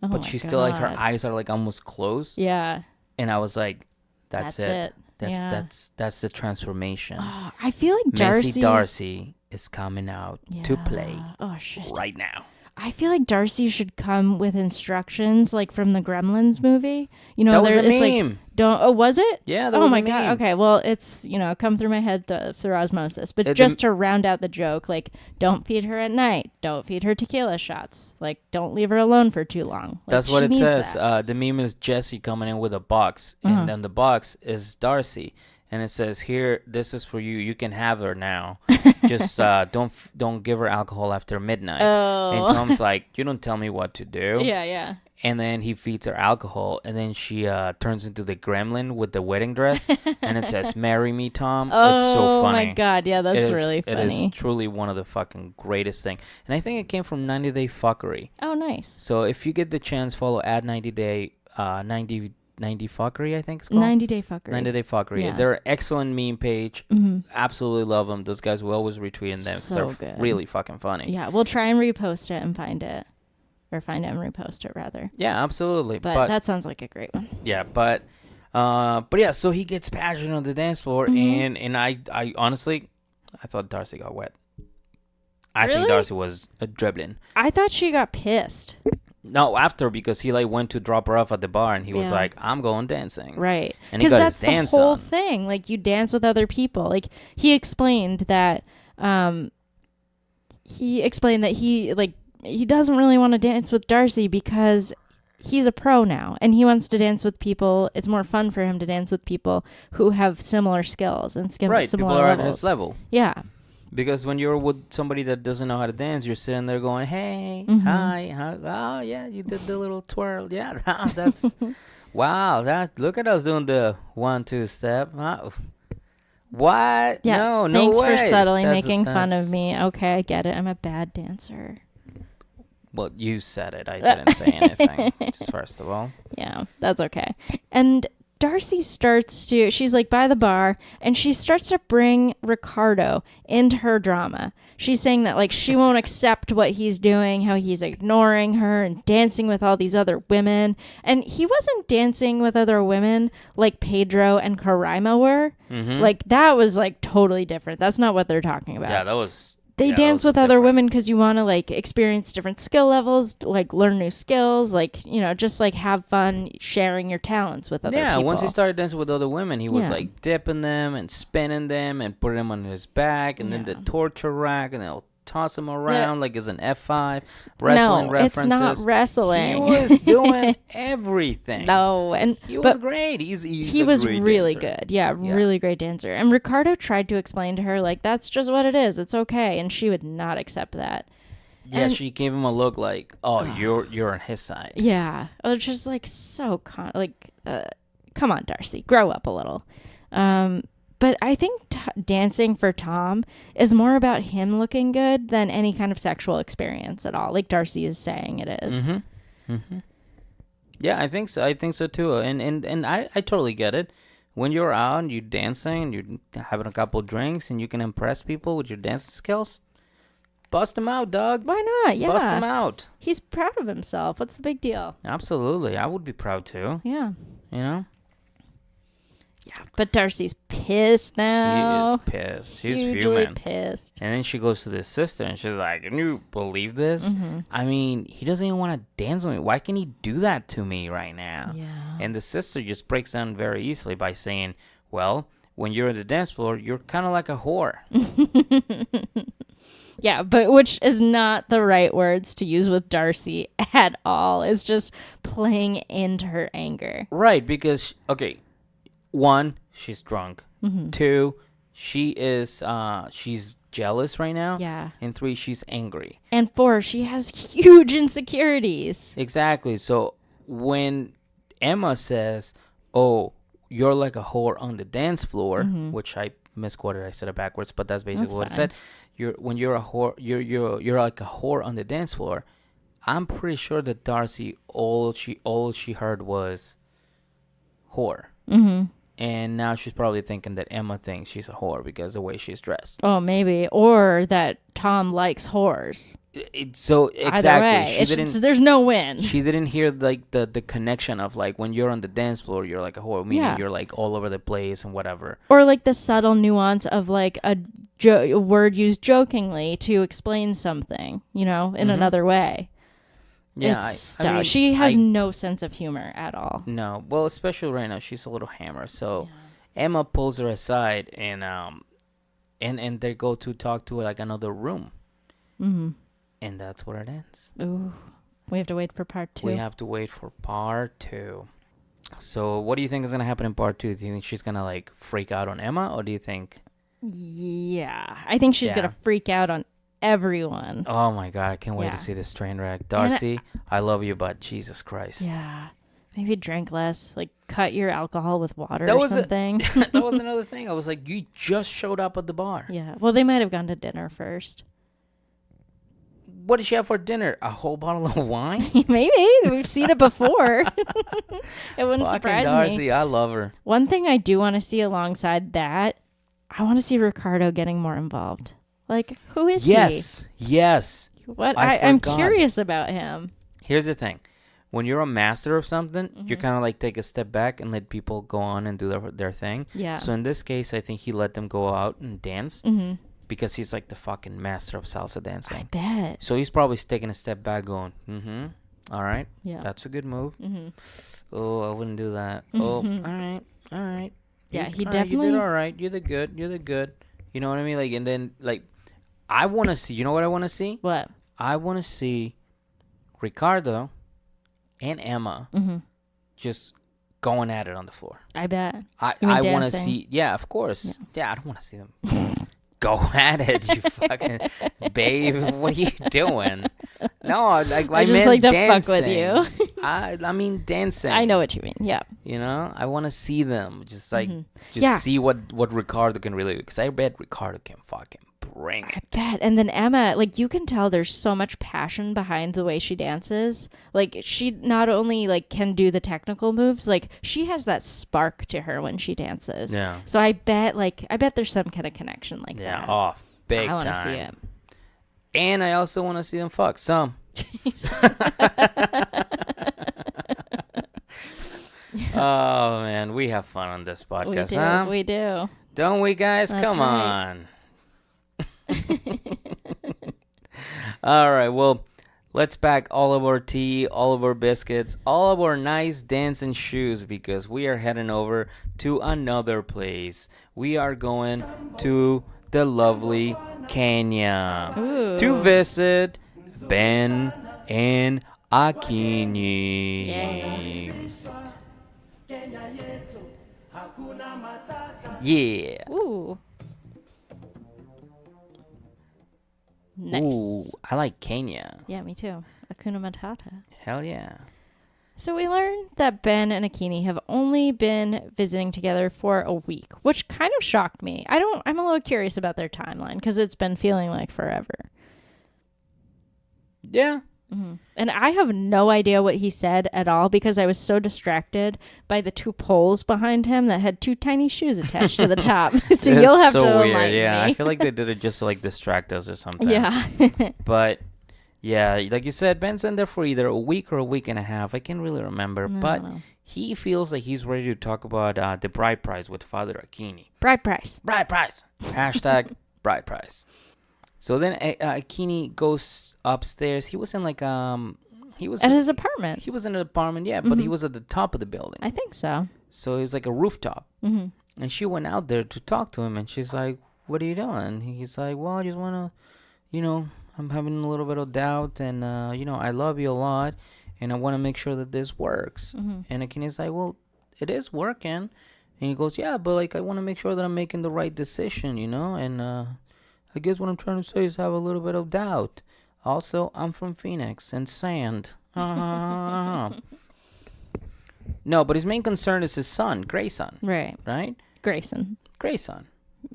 Oh but my she's still like her God. eyes are like almost closed. Yeah. And I was like, that's it. Yeah. That's the transformation. Oh, I feel like Messy Darcy is coming out to play Oh shit. right now. I feel like Darcy should come with instructions like from the Gremlins movie. You know, That was a it's meme. like don't. Oh, was it? Yeah, that oh was my a God. meme. Okay, well, it's come through my head through osmosis. But The- just to round out the joke, like don't feed her at night. Don't feed her tequila shots. Like don't leave her alone for too long. Like, That's what she it needs says. that. The meme is Jesse coming in with a box, and then the box is Darcy, and it says, "Here, this is for you. You can have her now. Just don't give her alcohol after midnight." Oh. And Tom's like, "You don't tell me what to do." Yeah. And then he feeds her alcohol, and then she turns into the gremlin with the wedding dress, and it says, "Marry me, Tom." Oh It's so funny. my God. Yeah, that's really It funny. is truly one of the fucking greatest thing, and I think it came from 90 Day Fuckery. Oh, nice. So if you get the chance, follow at 90 Fuckery, I think it's called. 90 Day Fuckery. 90 Day Fuckery. Yeah. They're an excellent meme page. Absolutely love them. Those guys will always retweet them. So They're good. really fucking funny. Yeah, we'll try and repost it and find it. Or find it and repost it, rather. Yeah, absolutely. But that sounds like a great one. Yeah, but yeah, so he gets passionate on the dance floor, and I honestly, I thought Darcy got wet. I think Really? Darcy was dribbling. I thought she got pissed. No, after, because he like went to drop her off at the bar, and he was Yeah. like, "I'm going dancing." Right. And he Because got that's his dance the whole on. thing. Like, you dance with other people. Like, he explained that he doesn't really want to dance with Darcy because he's a pro now and he wants to dance with people. It's more fun for him to dance with people who have similar skills and Right, similar people are at levels. his level. Yeah. Because when you're with somebody that doesn't know how to dance, you're sitting there going, "Hey, Mm-hmm. hi, oh yeah, you did the little twirl, yeah, that's wow, that look at us doing the 1-2 step, wow. What? Yeah. No Thanks way. for subtly That's- making fun that's- of me. Okay, I get it. I'm a bad dancer. Well, you said it. I didn't say anything. First of all, Yeah, that's okay. And Darcey she's like by the bar and she starts to bring Ricardo into her drama. She's saying that like she won't accept what he's doing, how he's ignoring her and dancing with all these other women. And he wasn't dancing with other women like Pedro and Karaima were. Like that was like totally different. That's not what they're talking about. yeah, that was. They yeah, dance that was with other different. women because you want to like experience different skill levels, like learn new skills, like, you know, just like have fun sharing your talents with other Yeah, people. once he started dancing with other women, he was Yeah. like dipping them and spinning them and putting them on his back and then the Yeah. torture rack and they'll toss him around like it's an F5 wrestling no, references. it's not wrestling. He was doing everything. No, and He was but great. He's he a was great really dancer. good. Yeah, really great dancer. And Ricardo tried to explain to her like that's just what it is. It's okay, and she would not accept that. Yeah, And- she gave him a look like, "Oh, you're on his side." Yeah, it was just like so come on, Darcey, grow up a little. But I think dancing for Tom is more about him looking good than any kind of sexual experience at all. Like Darcey is saying it is. Yeah, I think so. I think so too. And I totally get it. When you're out and you're dancing and you're having a couple drinks and you can impress people with your dancing skills, bust them out, dog. Why not? Yeah. Bust them out. He's proud of himself. What's the big deal? Absolutely. I would be proud too. Yeah. You know? Yeah. But Darcey's pissed now. She is pissed. She's Hugely fuming. pissed. And then she goes to the sister and she's like, "Can you believe this? Mm-hmm. I mean, he doesn't even want to dance with me. Why can he do that to me right now?" Yeah. And the sister just breaks down very easily by saying, "Well, when you're on the dance floor, you're kind of like a whore." Yeah, but which is not the right words to use with Darcey at all. It's just playing into her anger. Right, because, okay, one, she's drunk. Mm-hmm. 2, she's jealous right now. Yeah. And 3, she's angry. And 4, she has huge insecurities. Exactly. So when Emma says, "Oh, you're like a whore on the dance floor," which I misquoted. I said it backwards, but that's basically That's what fine. it said. When you're a whore, you're like a whore on the dance floor. I'm pretty sure that Darcey all she heard was whore. Mm-hmm. And now she's probably thinking that Emma thinks she's a whore because of the way she's dressed. Oh, maybe. Or that Tom likes whores. So Either exactly, way, she didn't. there's no win. She didn't hear like the connection of like when you're on the dance floor, you're like a whore, meaning Yeah. you're like all over the place and whatever. Or like the subtle nuance of like a word used jokingly to explain something, you know, in another way. Yeah, It's stuff. She has no sense of humor at all. no. Well, especially right now, she's a little hammer. So Emma pulls her aside and they go to talk to like another room. Mm-hmm. And that's where it ends. Ooh, we have to wait for part 2. We have to wait for part 2. So what do you think is gonna happen in part 2? Do you think she's gonna like freak out on Emma, or do you think? Yeah, I think she's Yeah. gonna freak out on everyone. Oh my god, I can't wait Yeah. to see this train wreck. Darcey, I love you, but Jesus Christ. Yeah, maybe drink less. Like cut your alcohol with water That or was something. That was another thing. I was like, you just showed up at the bar. Yeah. Well, they might have gone to dinner first. What did she have for dinner? A whole bottle of wine? Maybe we've seen it before. It wouldn't Fucking surprise Darcey, me. I love her. One thing I do want to see alongside that, I want to see Ricardo getting more involved. Like, who is Yes. he? What? I I'm forgot. curious about him. Here's the thing. When you're a master of something, Mm-hmm. you kind of like take a step back and let people go on and do their thing. Yeah. So in this case, I think he let them go out and dance Mm-hmm. because he's like the fucking master of salsa I dancing. bet. So he's probably taking a step back going, all right, Yeah. that's a good move. Mm-hmm. Oh, I wouldn't do that. Oh, all right. Yeah, he You definitely- did all right. You did good. You know what I mean? Like, and then, like, I want to see, you know what I want to see? What? I want to see Ricardo and Emma just going at it on the floor. I bet. I You mean want to dancing? see. Yeah, of course. Yeah, I don't want to see them go at it. You fucking babe. What are you doing? No, I I meant just like to dancing. fuck with you. I mean dancing. I know what you mean. Yeah. You know, I want to see them. Just like, Yeah. see what Ricardo can really do. Because I bet Ricardo can fucking bring I it. bet. And then Emma, like you can tell there's so much passion behind the way she dances. Like she not only like can do the technical moves, like she has that spark to her when she dances. Yeah. So I bet there's some kind of connection like Yeah, that. off. Big I want to time. see it. And I also want to see them fuck some. Jesus. Oh, man. We have fun on this podcast, we do. huh? We do. Don't we, guys? That's Come right. on. All right. Well, let's pack all of our tea, all of our biscuits, all of our nice dancing shoes because we are heading over to another place. We are going to the lovely Kenya to visit Ben and Akinyi. Yay. Yeah. Ooh. Nice. Ooh, I like Kenya. Yeah, me too. Hakuna Matata. Hell yeah. So we learned that Ben and Akinyi have only been visiting together for a week, which kind of shocked me. I'm a little curious about their timeline because it's been feeling like forever. Yeah. And I have no idea what he said at all because I was so distracted by the two poles behind him that had two tiny shoes attached to the top. So It's you'll have so to weird. enlighten Yeah, me. I feel like they did it just to like distract us or something. Yeah. But yeah, like you said, Ben's been there for either a week or a week and a half. I can't really remember. But know. he feels like he's ready to talk about the bride price with Father Akinyi. Bride price. Bride price. Hashtag bride price. So then Akinyi goes upstairs. He was in like he was At his apartment. He was in an apartment, yeah, but he was at the top of the building. I think so. So it was like a rooftop. And she went out there to talk to him, and she's like, "What are you doing?" He's like, "Well, I just want to, I'm having a little bit of doubt, and, I love you a lot, and I want to make sure that this works." And Akinyi's like, "Well, it is working." And he goes, "Yeah, but, like, I want to make sure that I'm making the right decision, and I guess what I'm trying to say is have a little bit of doubt. Also, I'm from Phoenix and sand." No, but his main concern is his son, Grayson. Right. Right? Grayson. Grayson.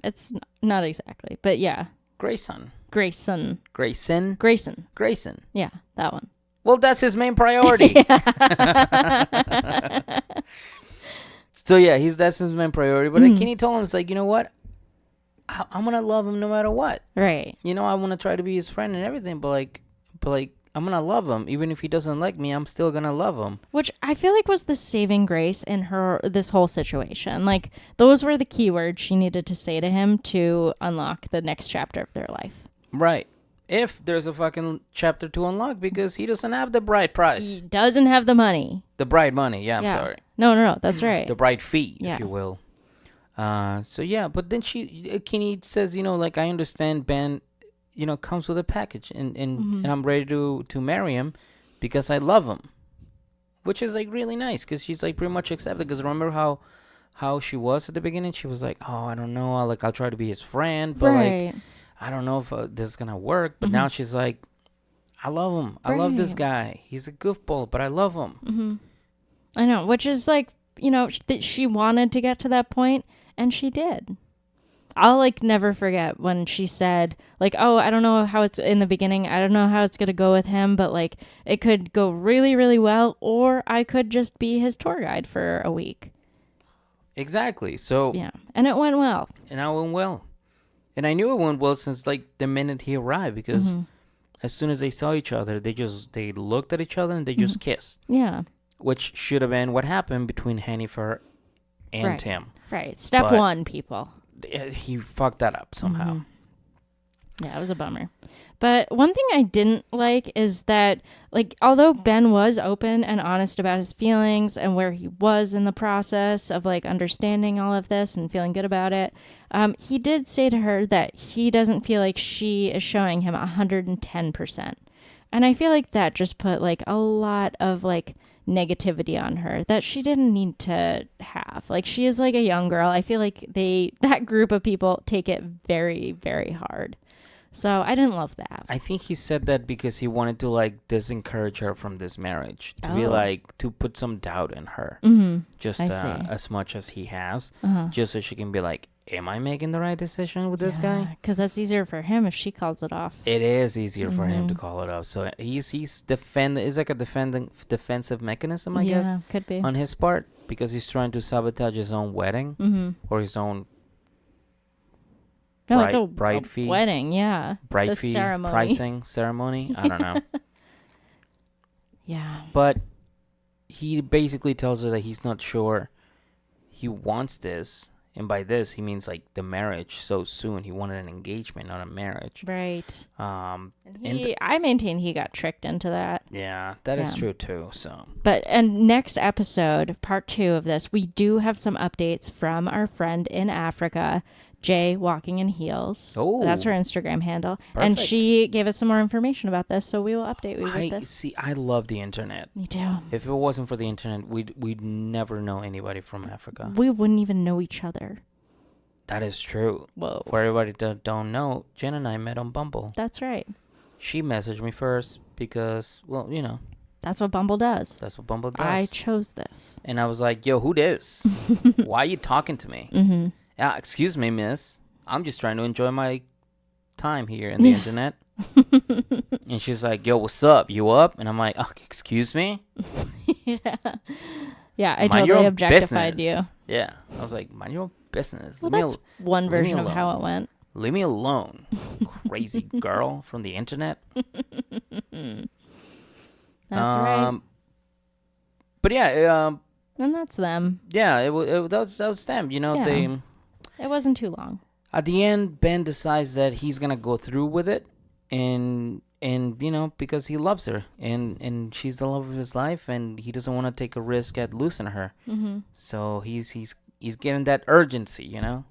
It's not exactly, but yeah. Grayson. Grayson. Grayson. Grayson. Grayson. Yeah, that one. Well, that's his main priority. So yeah, that's his main priority. But Akinyi told him, it's like, you know what? I'm gonna love him no matter what. Right. I want to try to be his friend and everything, but I'm gonna love him even if he doesn't like me. I'm still gonna love him. Which I feel like was the saving grace in this whole situation. Like those were the keywords she needed to say to him to unlock the next chapter of their life. Right. If there's a fucking chapter to unlock, because he doesn't have the bride price. He doesn't have the money. The bride money. Yeah, I'm sorry. No, that's right. The bride fee, Yeah. if you will. So yeah, but then Akinyi says, like, I understand Ben, comes with a package, and I'm ready to marry him because I love him, which is like really nice because she's like pretty much accepted. Because remember how she was at the beginning? She was like, oh, I don't know, I'll try to be his friend, but like, I don't know if this is gonna work. But now she's like, I love him. I love this guy. He's a goofball, but I love him. I know, which is like, that she wanted to get to that point, and she did. I'll like never forget when she said like, oh, I don't know how it's in the beginning. I don't know how it's going to go with him, but like it could go really, really well, or I could just be his tour guide for a week. Exactly. So yeah. And it went well. And I went well. And I knew it went well since like the minute he arrived, because as soon as they saw each other, they looked at each other and they just kissed. Yeah. Which should have been what happened between Hennifer and Tim. Right. Step one, people. He fucked that up somehow. Yeah, it was a bummer. But one thing I didn't like is that, like, although Ben was open and honest about his feelings and where he was in the process of, like, understanding all of this and feeling good about it, he did say to her that he doesn't feel like she is showing him 110%. And I feel like that just put like a lot of like negativity on her that she didn't need to have. Like, she is like a young girl. I feel like that group of people take it very, very hard. So I didn't love that. I think he said that because he wanted to like disencourage her from this marriage, to be Oh. like, to put some doubt in her, just I see. as much as he has, just so she can be like, am I making the right decision with this guy? Because that's easier for him if she calls it off. It is easier for him to call it off. So he's it's like a defensive mechanism, I guess, Could be. on his part, because he's trying to sabotage his own wedding or his own No, it's a bride fee, wedding, yeah. bride The fee ceremony. pricing ceremony. I don't know. Yeah. But he basically tells her that he's not sure he wants this. And by this, he means like the marriage so soon. He wanted an engagement, not a marriage. Right. And I maintain he got tricked into that. yeah, that is Yeah. true too. So And next episode, part 2 of this, we do have some updates from our friend in Africa, Jay Walking in Heels. Oh. That's her Instagram handle. And Perfect. she gave us some more information about this, so we will update you with this. I love the internet. Me too. If it wasn't for the internet, we'd never know anybody from Africa. We wouldn't even know each other. That is true. Whoa. For everybody that don't know, Jen and I met on Bumble. That's right. She messaged me first because, well, you know, That's what Bumble does. that's what Bumble does. I chose this. And I was like, yo, who this? Why are you talking to me? Mm-hmm. Yeah, excuse me, miss. I'm just trying to enjoy my time here in the internet. And she's like, yo, what's up? You up? And I'm like, oh, excuse me? Yeah, I Mind your totally own objectified you. business. Yeah. I was like, mind your own business. Well, Leave me that's one leave me version of how alone. it went. Leave me alone, crazy girl from the internet. That's right. But yeah, And that's them. yeah, that was them. You know, Yeah. they It wasn't too long. at the end, Ben decides that he's gonna go through with it, and you know, because he loves her, and she's the love of his life, and he doesn't want to take a risk at losing her. Mm-hmm. So he's getting that urgency, you know.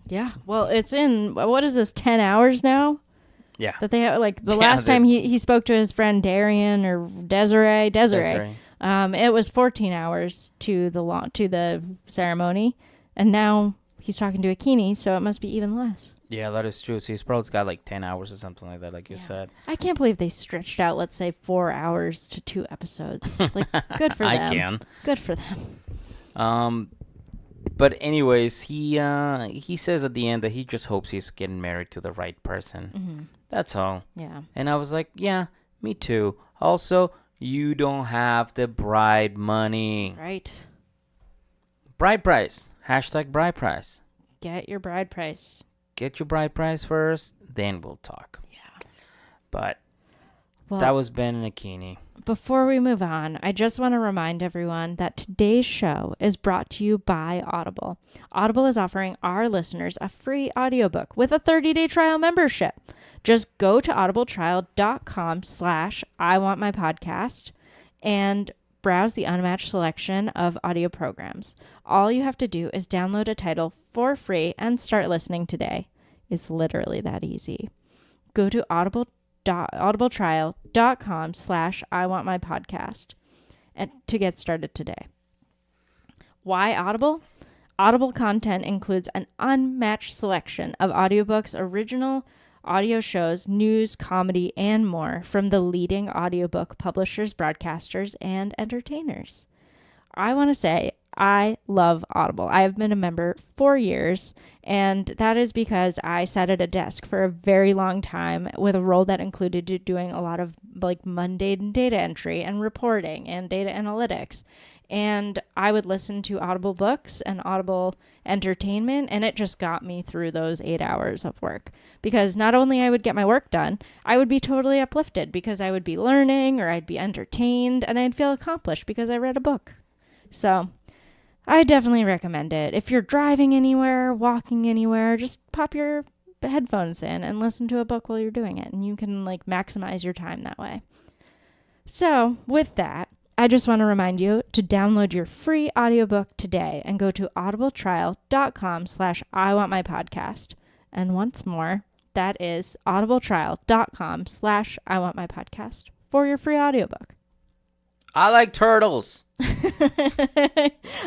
Yeah. Well, it's in, what is this, 10 hours now? Yeah. That they have, like, the Yeah, last time he spoke to his friend Darian or Desiree. It was 14 hours to the ceremony, and now he's talking to Akinyi, so it must be even less. Yeah, that is true. So he's probably got like 10 hours or something like that, like you said. I can't believe they stretched out, let's say, 4 hours to 2 episodes. Like, good for them. I can. Good for them. But anyways, he says at the end that he just hopes he's getting married to the right person. Mm-hmm. That's all. Yeah. And I was like, yeah, me too. Also, you don't have the bride money. Right. Bride price. # bride price. Get your bride price. Get your bride price first, then we'll talk. Yeah. But Well, that was Ben and Akinyi. before we move on, I just want to remind everyone that today's show is brought to you by Audible. Audible is offering our listeners a free audiobook with a 30-day trial membership. Just go to audibletrial.com/IWantMyPodcast and browse the unmatched selection of audio programs. All you have to do is download a title for free and start listening today. It's literally that easy. Go to audibletrial.com/IWantMyPodcast and to get started today. Why Audible? Audible content includes an unmatched selection of audiobooks, original audio shows, news, comedy, and more from the leading audiobook publishers, broadcasters, and entertainers. I want to say I love Audible. I have been a member for years, and that is because I sat at a desk for a very long time with a role that included doing a lot of like mundane data entry and reporting and data analytics. And I would listen to Audible books and Audible entertainment, and it just got me through those 8 hours of work. Because not only I would get my work done, I would be totally uplifted because I would be learning or I'd be entertained and I'd feel accomplished because I read a book. So I definitely recommend it. If you're driving anywhere, walking anywhere, just pop your headphones in and listen to a book while you're doing it, and you can like maximize your time that way. So with that, I just want to remind you to download your free audiobook today and go to audibletrial.com/IWantMyPodcast. And once more, That is audibletrial.com/IWantMyPodcast for your free audiobook. I like turtles.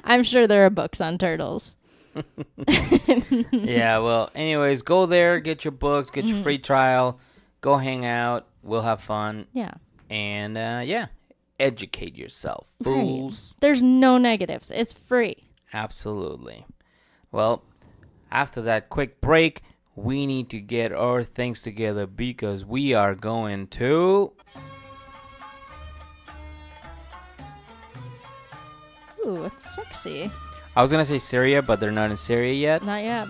I'm sure there are books on turtles. Yeah, well, anyways, go there, get your books, get your free trial, go hang out. We'll have fun. Yeah. And, educate yourself, fools. Right. There's no negatives. It's free. Absolutely. Well, after that quick break, we need to get our things together because we are going to... Ooh, it's sexy. I was going to say Syria, but they're not in Syria yet. Not yet.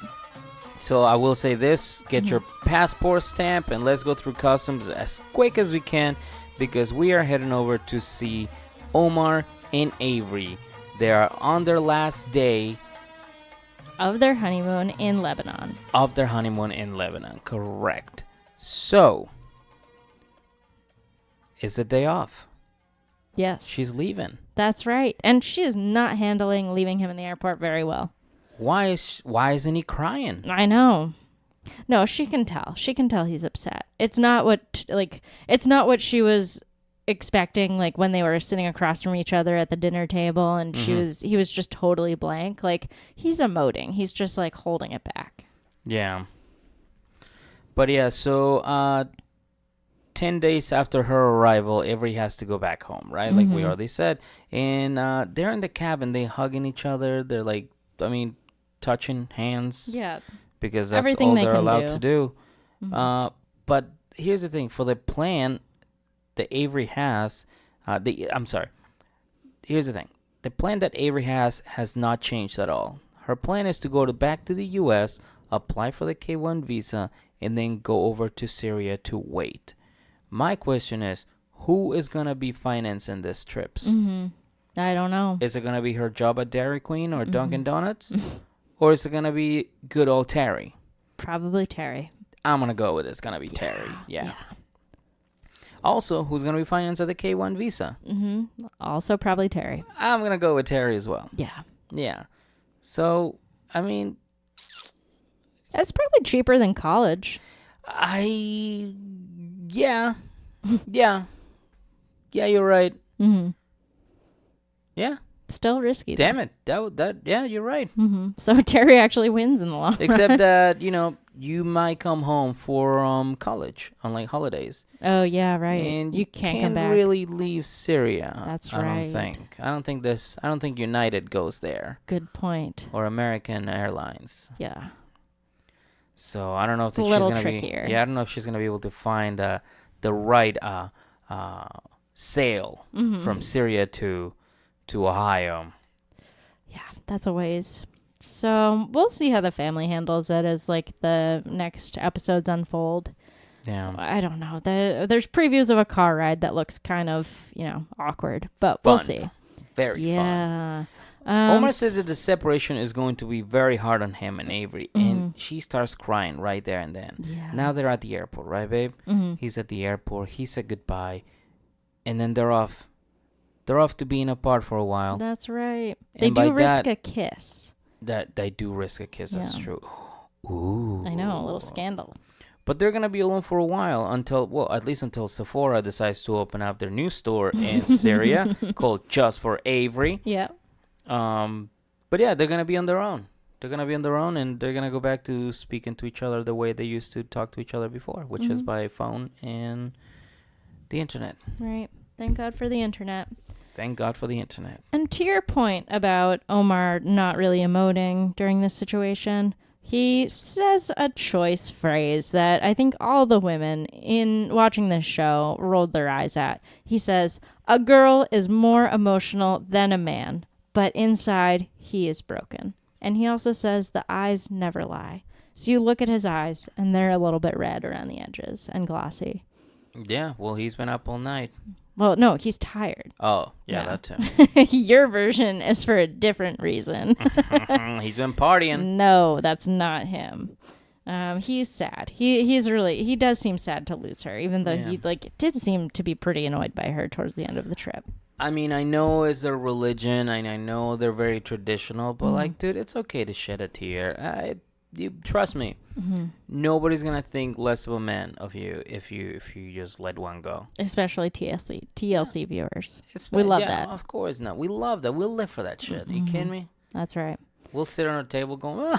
So I will say this, get your passport stamp and let's go through customs as quick as we can because we are heading over to see Omar and Avery. They are on their last day of their honeymoon in Lebanon. Correct. So, is the day off? Yes. She's leaving. That's right. And she is not handling leaving him in the airport very well. Why isn't he crying? I know. No, she can tell. She can tell he's upset. It's not what she was expecting, like when they were sitting across from each other at the dinner table and he was just totally blank. Like he's emoting. He's just like holding it back. Yeah. But yeah, so 10 days after her arrival, Avery has to go back home, right? Like we already said. And they're in the cabin. They hugging each other. They're like, touching hands. Yeah. Because that's everything all they they're can allowed to do. But here's the thing. For the plan that Avery has, here's the thing. The plan that Avery has not changed at all. Her plan is to go back to the U.S., apply for the K-1 visa, and then go over to Syria to wait. My question is, who is going to be financing these trips? I don't know. Is it going to be her job at Dairy Queen or Dunkin' Donuts? Or is it going to be good old Terry? Probably Terry. I'm going to go with it's going to be Terry. Yeah. Also, who's going to be financing the K-1 visa? Also probably Terry. I'm going to go with Terry as well. Yeah. Yeah. So, I mean... It's probably cheaper than college. Yeah. Yeah, you're right. Yeah. Still risky. Damn it. Yeah, you're right. So Terry actually wins in the long run. Except that, you might come home for college on like holidays. Oh yeah, right. And you can't come back. Really leave Syria. That's I right. don't think United goes there. Good point. Or American Airlines. Yeah. So I don't know if it's a little trickier. I don't know if she's gonna be able to find the right sail from Syria to Ohio. Yeah, that's a ways. So we'll see how the family handles it as like the next episodes unfold. Yeah. I don't know. There's previews of a car ride that looks kind of, awkward, but Fun. we'll see. Very fun. Yeah. Omar says that the separation is going to be very hard on him and Avery, and she starts crying right there and then. Yeah. Now they're at the airport, right, babe? He's at the airport. He said goodbye, and then they're off. They're off to being apart for a while. That's right. And they do by risk that- a kiss. That they do risk a kiss. That's Yeah. true. Ooh. I know, a little scandal. But they're gonna be alone for a while at least until Sephora decides to open up their new store in Syria called Just for Avery. Yeah. But yeah, they're gonna be on their own. They're gonna be on their own, and they're gonna go back to speaking to each other the way they used to talk to each other before, which is by phone and the internet. Right. Thank God for the internet. Thank God for the internet. And to your point about Omar not really emoting during this situation, he says a choice phrase that I think all the women in watching this show rolled their eyes at. He says, "A girl is more emotional than a man, but inside he is broken." And he also says the eyes never lie. So you look at his eyes and they're a little bit red around the edges and glossy. Yeah, well, he's been up all night. Well, no, he's tired. Oh, yeah, that too. Your version is for a different reason. He's been partying. No, that's not him. He's sad. He does seem sad to lose her, even though he did seem to be pretty annoyed by her towards the end of the trip. I mean, I know it's their religion, and I know they're very traditional, but dude, it's okay to shed a tear. you trust me. Nobody's gonna think less of a man of you if you just let one go. Especially TLC viewers. We love that. Of course not. We love that. We'll live for that shit. You kidding me? That's right. We'll sit on a table going,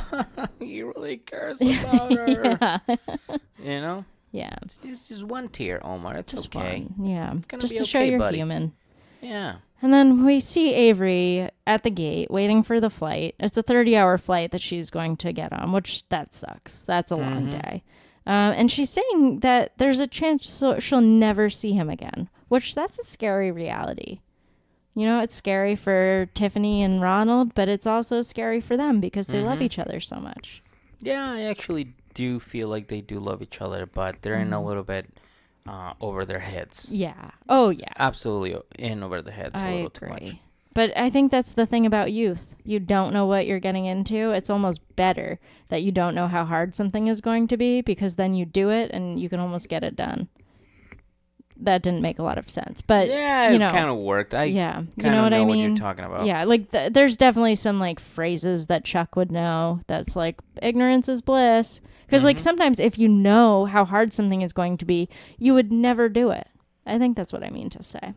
he really cares about her. You know? Yeah. It's just one tear, Omar. It's Just okay. one. Yeah. It's gonna Just be to show okay, you're buddy. human. Yeah. And then we see Avery at the gate waiting for the flight. It's a 30-hour flight that she's going to get on, which that sucks. That's a long day. And she's saying that there's a chance she'll never see him again, which that's a scary reality. You know, it's scary for Tiffany and Ronald, but it's also scary for them because they love each other so much. Yeah, I actually do feel like they do love each other, but they're in a little bit over their heads. Yeah. Oh, yeah. Absolutely in over the heads a little too much. But I think that's the thing about youth. You don't know what you're getting into. It's almost better that you don't know how hard something is going to be because then you do it and you can almost get it done. That didn't make a lot of sense, but yeah, you know, it kind of worked. I you know what I mean. What mean? you're talking about. Yeah, like there's definitely some like phrases that Chuck would know. That's like ignorance is bliss. Because like sometimes if you know how hard something is going to be, you would never do it. I think that's what I mean to say.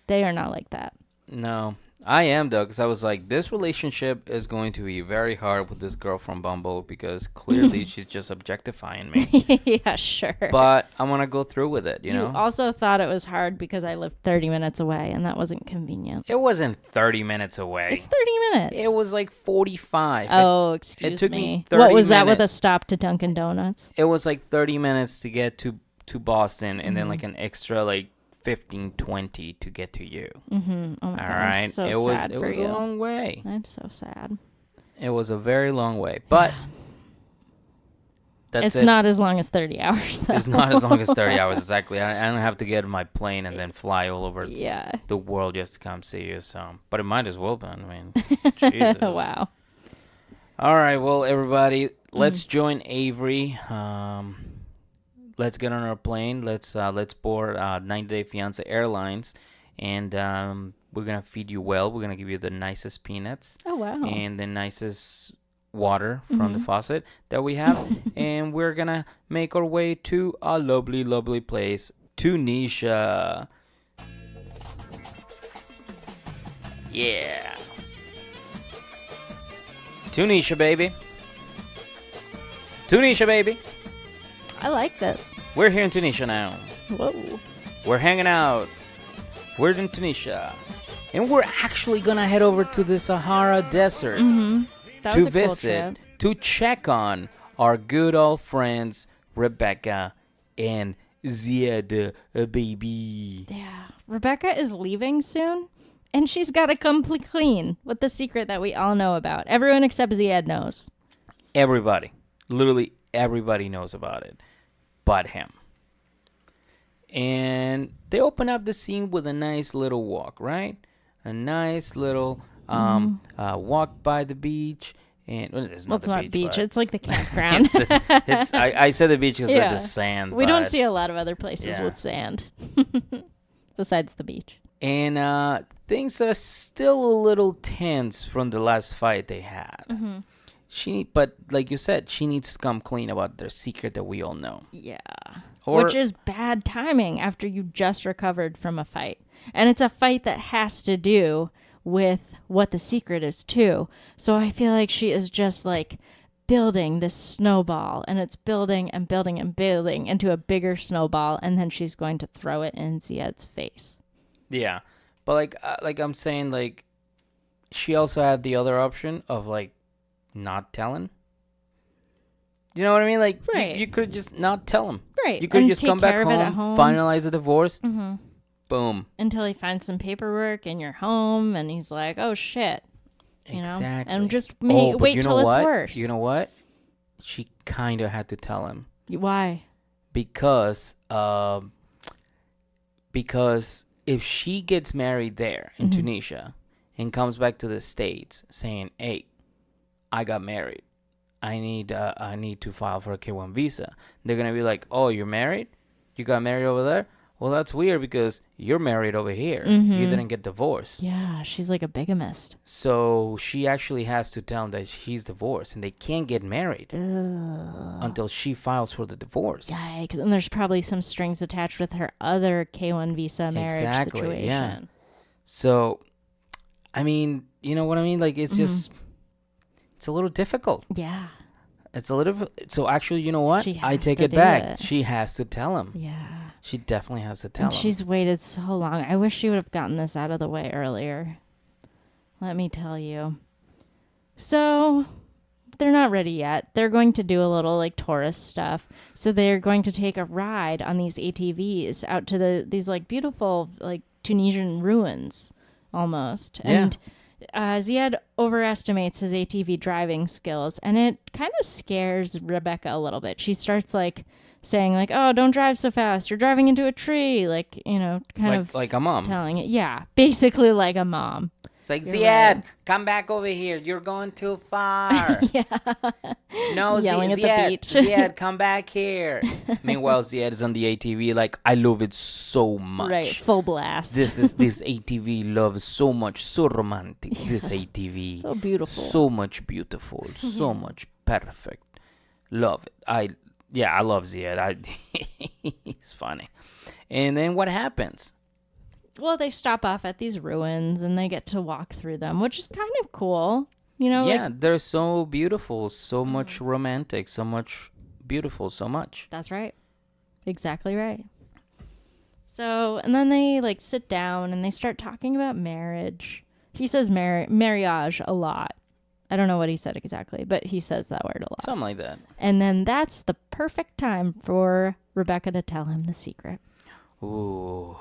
They are not like that. No, I am though, because I was like, this relationship is going to be very hard with this girl from Bumble because clearly she's just objectifying me. Yeah, sure. But I'm gonna go through with it. You know. Also thought it was hard because I lived 30 minutes away, and that wasn't convenient. It wasn't 30 minutes away. It's 30 minutes. It was like 45. Oh, excuse took me me. 30 What was that with a minutes. stop to Dunkin' Donuts? It was like 30 minutes to get to Boston, and then like an extra like 15-20 to get to you. Mm-hmm. Oh my God, All right. I'm so it sad for was you. a long way. I'm so sad. It was a very long way, but that's It's it. not as long as 30 hours, though. It's not as long as 30 hours exactly. I don't have to get on my plane and then fly all over Yeah. the world just to come see you. So, but it might as well be. I mean, Jesus. Wow. All right, well, everybody, let's join Avery. Let's get on our plane. Let's board 90-Day Fiance Airlines, and we're gonna feed you well. We're gonna give you the nicest peanuts. Oh, wow. And the nicest water from the faucet that we have, and we're gonna make our way to a lovely, lovely place, Tunisia. Yeah. Tunisia, baby. Tunisia, baby. I like this. We're here in Tunisia now. Whoa. We're hanging out. We're in Tunisia. And we're actually going to head over to the Sahara Desert That was to a cool visit, trip. to check on our good old friends, Rebecca and Ziad, baby. Yeah. Rebecca is leaving soon, and she's got to come clean with the secret that we all know about. Everyone except Ziad knows. Everybody, literally everybody knows about it, but him. And they open up the scene with a nice little walk, right? A nice little walk by the beach. And well, it's not It's the not beach. but It's like the campground. I said the beach because Yeah. of the sand. We don't but- see a lot of other places Yeah. with sand besides the beach. And things are still a little tense from the last fight they had. But like you said, she needs to come clean about their secret that we all know. Yeah. Or- Which is bad timing after you just recovered from a fight. And it's a fight that has to do with what the secret is too. So I feel like she is just like building this snowball, and it's building and building and building into a bigger snowball, and then she's going to throw it in Ziad's face. Yeah, but like I'm saying, like she also had the other option of like not telling. You know what I mean? Like Right. you could just not tell him. Right. You could And just take come back care of it at home, home. finalize the divorce. Boom. Until he finds some paperwork in your home, and he's like, "Oh shit." You know? Exactly. And just but wait you till know it's what? worse. You know what? She kind of had to tell him Why? because if she gets married there in Tunisia and comes back to the States saying, "Hey, I got married. I need to file for a K1 visa," they're gonna be like, "Oh, you're married? You got married over there? well, that's weird because you're married over here. You didn't get divorced. Yeah, she's like a bigamist. So she actually has to tell him that she's divorced and they can't get married until she files for the divorce. Yikes. And there's probably some strings attached with her other K1 visa marriage situation. Yeah. So, I mean, you know what I mean? Like, it's just, it's a little difficult. Yeah. It's a little, so actually, you know what? She I has take to it do back. it. She has to tell him. Yeah. She definitely has to tell And him. she's waited so long. I wish she would have gotten this out of the way earlier. Let me tell you. So, they're not ready yet. They're going to do a little like tourist stuff. So they're going to take a ride on these ATVs out to these like beautiful like Tunisian ruins almost. Yeah. And Ziad overestimates his ATV driving skills, and it kind of scares Rebecca a little bit. She starts like saying like, "Oh, don't drive so fast. You're driving into a tree." Like, you know, kind of like a mom. telling it. Yeah, basically like a mom. It's like, You're Ziad, right. come back over here. You're going too far. Yeah. No, Yelling at the Ziad, beach. Ziad, come back here. Meanwhile, Ziad is on the ATV like, I love it so much. Right, full blast. This ATV love so much, so romantic. This ATV. So beautiful. So much beautiful. So much perfect. Love it. I love Ziad. He's funny. And then what happens? Well, they stop off at these ruins and they get to walk through them, which is kind of cool. You know, Yeah, like, they're so beautiful, so much romantic, so much beautiful, so much. that's right. Exactly right. So, and then they like sit down and they start talking about marriage. He says marriage a lot. I don't know what he said exactly, but he says that word a lot. Something like that. And then that's the perfect time for Rebecca to tell him the secret. Ooh.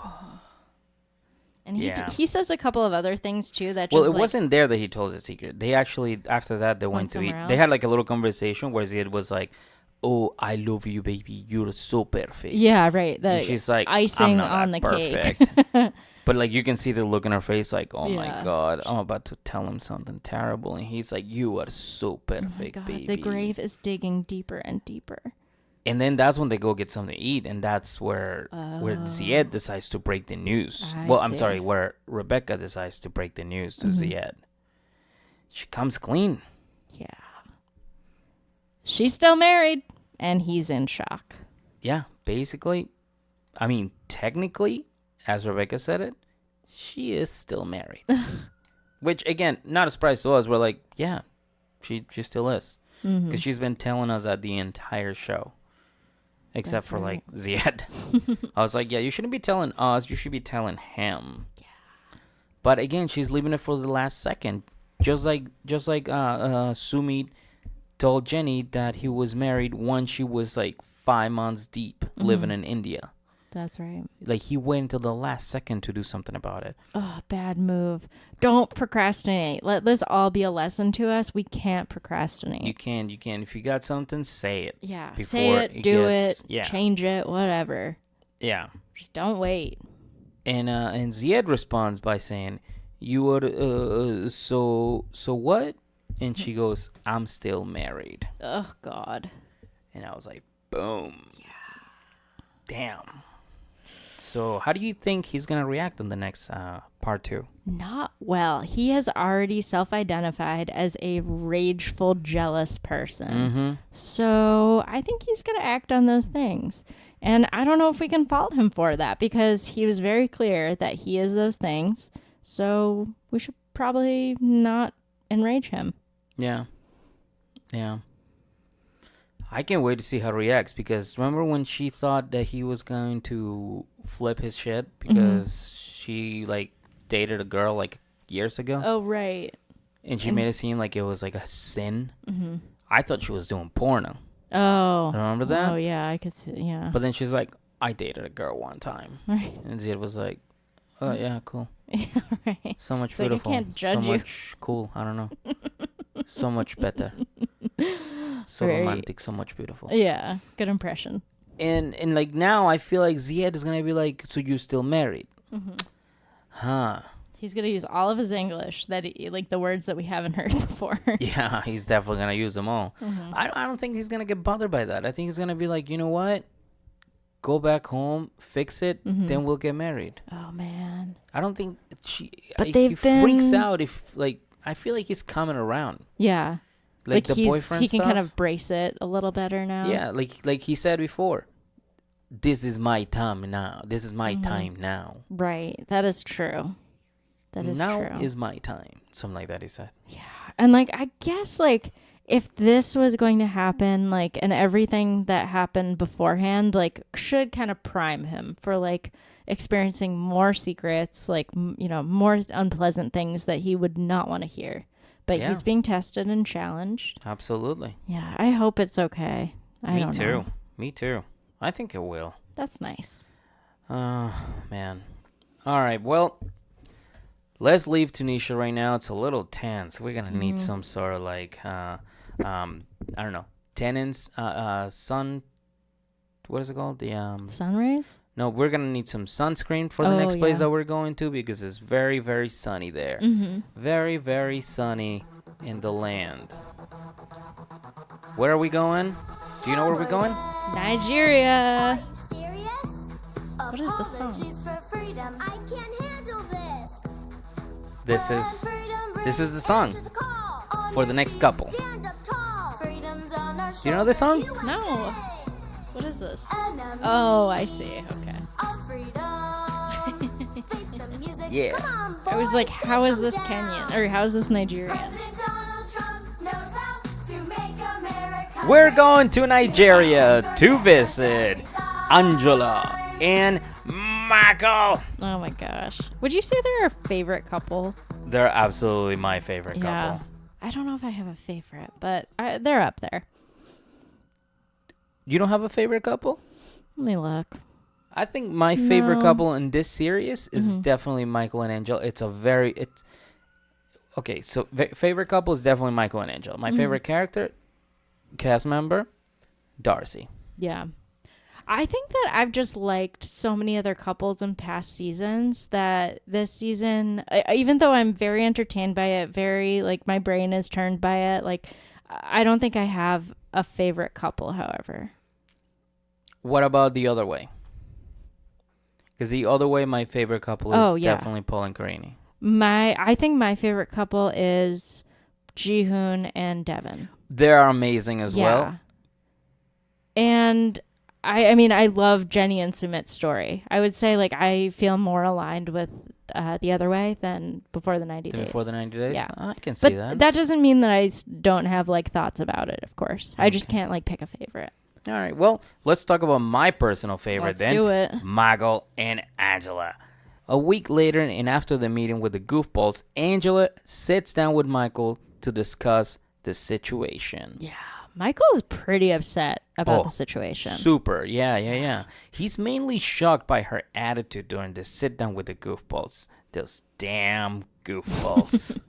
And Yeah. he says a couple of other things too that Well, just it like, wasn't there that he told the secret. They actually, after that, they went to eat. somewhere They else? had like a little conversation where Ziad was like, "Oh, I love you, baby. You're so perfect." yeah, right. The And she's like, icing "I'm not on that the perfect." cake. But like you can see the look in her face, like, "Oh my Yeah. God, I'm about to tell him something terrible," and he's like, "You are so Oh my perfect, God, baby." the grave is digging deeper and deeper. And then that's when they go get something to eat, and that's where Ziad decides to break the news. I I'm see. sorry, where Rebecca decides to break the news to Ziad. She comes clean. Yeah. She's still married, and he's in shock. Yeah, basically, I mean, technically, as Rebecca said it, she is still married. Which, again, not a surprise to us. We're like, yeah, she still is. Because she's been telling us that the entire show. Except That's for, right. like, Ziad. I was like, yeah, you shouldn't be telling us. You should be telling him. Yeah. But, again, she's leaving it for the last second. Just like Sumit told Jenny that he was married when she was, like, 5 months deep living in India. That's right. Like, he waited until the last second to do something about it. Oh, bad move. Don't procrastinate. Let this all be a lesson to us. We can't procrastinate. You can. If you got something, say it. Yeah. Before Say it, do gets- it, yeah. change it, whatever. Yeah. Just don't wait. And Ziad responds by saying, "You are so what?" And she goes, "I'm still married." Oh, God. And I was like, boom. Yeah. Damn. So how do you think he's going to react in the next part 2? Not well. He has already self-identified as a rageful, jealous person. So I think he's going to act on those things. And I don't know if we can fault him for that because he was very clear that he is those things. So we should probably not enrage him. Yeah. Yeah. I can't wait to see how he reacts because remember when she thought that he was going to flip his shit because she like dated a girl like years ago Oh, right. and she made it seem like it was like a sin. I thought she was doing porno. Oh. Remember that? Oh, yeah. I could see. Yeah. But then she's like, I dated a girl one time. Right. And Ziad was like, oh, yeah, cool. Yeah, right. So much It's like, I beautiful. can't judge so you. much cool. I don't know. So much better. So Very- romantic. So much beautiful. Yeah. Good impression. And like now I feel like Ziad is going to be like, so you still married? Huh. He's going to use all of his English, like the words that we haven't heard before. Yeah, he's definitely going to use them all. Mm-hmm. I don't think he's going to get bothered by that. I think he's going to be like, you know what? go back home, fix it, then we'll get married. Oh man. I don't think But he they've freaks been- out if like I feel like he's coming around. Yeah. Like the he boyfriend can stuff. kind of brace it a little better now. Yeah, like he said before. This is my time now. This is my time now. Right. That is true. That is now true. is my time. Something like that he said. And like I guess like if this was going to happen, like, and everything that happened beforehand, like, should kind of prime him for like experiencing more secrets, like, more unpleasant things that he would not want to hear. But Yeah. he's being tested and challenged. Absolutely. Yeah, I hope it's okay. I don't know. Me too. I think it will. That's nice. Man. All right. Well, let's leave Tunisia right now. It's a little tense. We're gonna need some sort of like, I don't know, tenants, sun. What is it called? The Sun rays? No, we're gonna need some sunscreen for the Oh, next place yeah. that we're going to because it's very, very sunny there. Very, very sunny in the land. Where are we going? Do you know where we're going? Nigeria. Serious? What is the song? For freedom. I can't handle this. This is the song for the next couple. Do you know this song? No. What is this? Oh, I see. Okay. Yeah. I was like, how is this Kenyan? Or how is this Nigerian? We're going to Nigeria to visit Angela and Michael. Oh my gosh. Would you say they're a favorite couple? They're absolutely my favorite Yeah. couple. I don't know if I have a favorite, but they're up there. You don't have a favorite couple? Let me look. I think my favorite No. couple in this series is definitely Michael and Angela. Okay, so favorite couple is definitely Michael and Angela. My favorite character, cast member, Darcey. Yeah. I think that I've just liked so many other couples in past seasons that this season, even though I'm very entertained by it, very, like, my brain is turned by it, like, I don't think I have a favorite couple, however. What about the other way? Because the other way, my favorite couple is definitely Paul and Karini. I think my favorite couple is Jihoon and Devin. They're amazing as well. And I mean, I love Jenny and Sumit's story. I would say, like, I feel more aligned with the other way than before the 90 days. Before the 90 days? Yeah. I can see But that. that doesn't mean that I don't have, like, thoughts about it, of course. I just can't, like, pick a favorite. All right, well, let's talk about my personal favorite Let's then. do it. Michael and Angela. A week later, and after the meeting with the goofballs, Angela sits down with Michael to discuss the situation. Yeah. Michael's pretty upset about the situation. Super, yeah. He's mainly shocked by her attitude during the sit down with the goofballs. Those damn goofballs.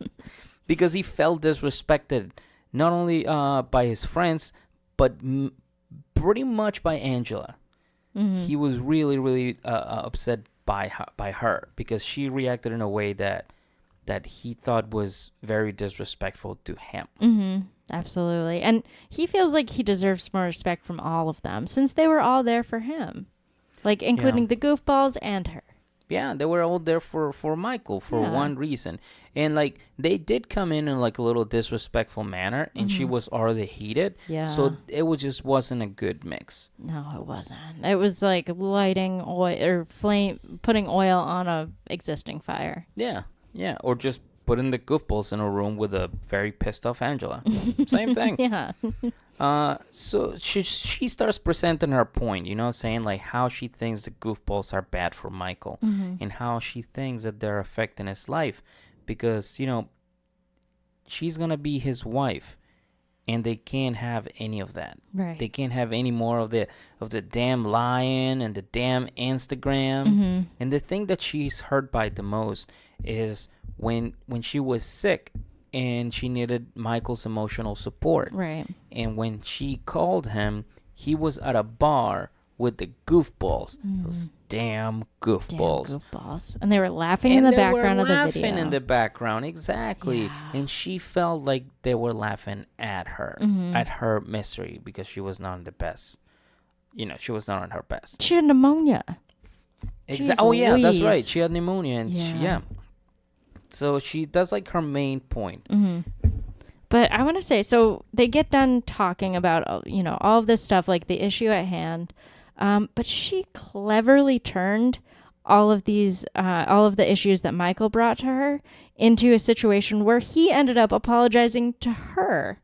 Because he felt disrespected, not only by his friends, but pretty much by Angela. He was really, really upset by her because she reacted in a way that he thought was very disrespectful to him. Absolutely. And he feels like he deserves more respect from all of them since they were all there for him, like, including the goofballs and her. Yeah, they were all there for Michael for one reason. And, like, they did come in like a little disrespectful manner, and she was already heated. Yeah. So it wasn't a good mix. No, it wasn't. It was like lighting oil or putting oil on a existing fire. Yeah. Or just putting the goofballs in a room with a very pissed off Angela. Same thing. Yeah. So she starts presenting her point, saying like how she thinks the goofballs are bad for Michael and how she thinks that they're affecting his life because, she's going to be his wife and they can't have any of that. Right. They can't have any more of the damn lying and the damn Instagram. And the thing that she's hurt by the most is when she was sick and she needed Michael's emotional support. Right. And when she called him, he was at a bar with the goofballs. Those damn goofballs. Damn goofballs. And they were laughing in the background of the video. Laughing in the background, exactly. Yeah. And she felt like they were laughing at her, at her misery, because she was not in the best she was not on her best. She had pneumonia. Oh yeah, that's Louise. right. She had pneumonia, and Yeah. So that's like her main point. But I want to say, so they get done talking about, all of this stuff, like the issue at hand. But she cleverly turned all of the issues that Michael brought to her into a situation where he ended up apologizing to her.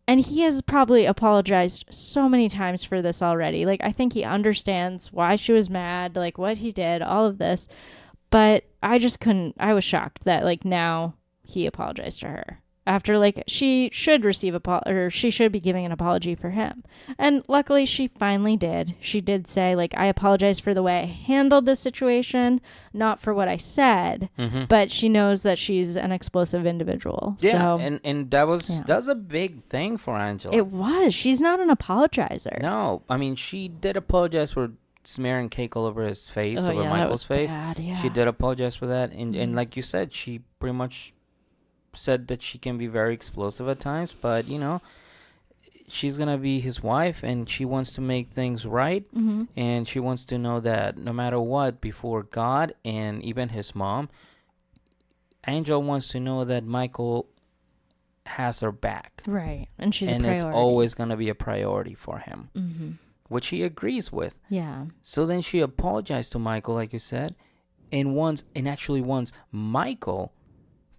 And he has probably apologized so many times for this already. Like, I think he understands why she was mad, like what he did, all of this. But I just couldn't, I was shocked that like now he apologized to her. After like she should receive she should be giving an apology for him. And luckily she finally did. She did say like, I apologize for the way I handled this situation, not for what I said, but she knows that she's an explosive individual. Yeah, So, and that's a big thing for Angela. it was. She's not an apologizer. No, I mean she did apologize for smearing cake all over his face, Oh, over yeah, that Michael's was face. bad, yeah. She did apologize for that, and like you said, she pretty much said that she can be very explosive at times, but she's gonna be his wife, and she wants to make things right, and she wants to know that no matter what, before God and even his mom, Angel wants to know that Michael has her back, Right. And she's a and priority. it's always gonna be a priority for him, which he agrees with. Yeah. So then she apologized to Michael, like you said, and actually wants Michael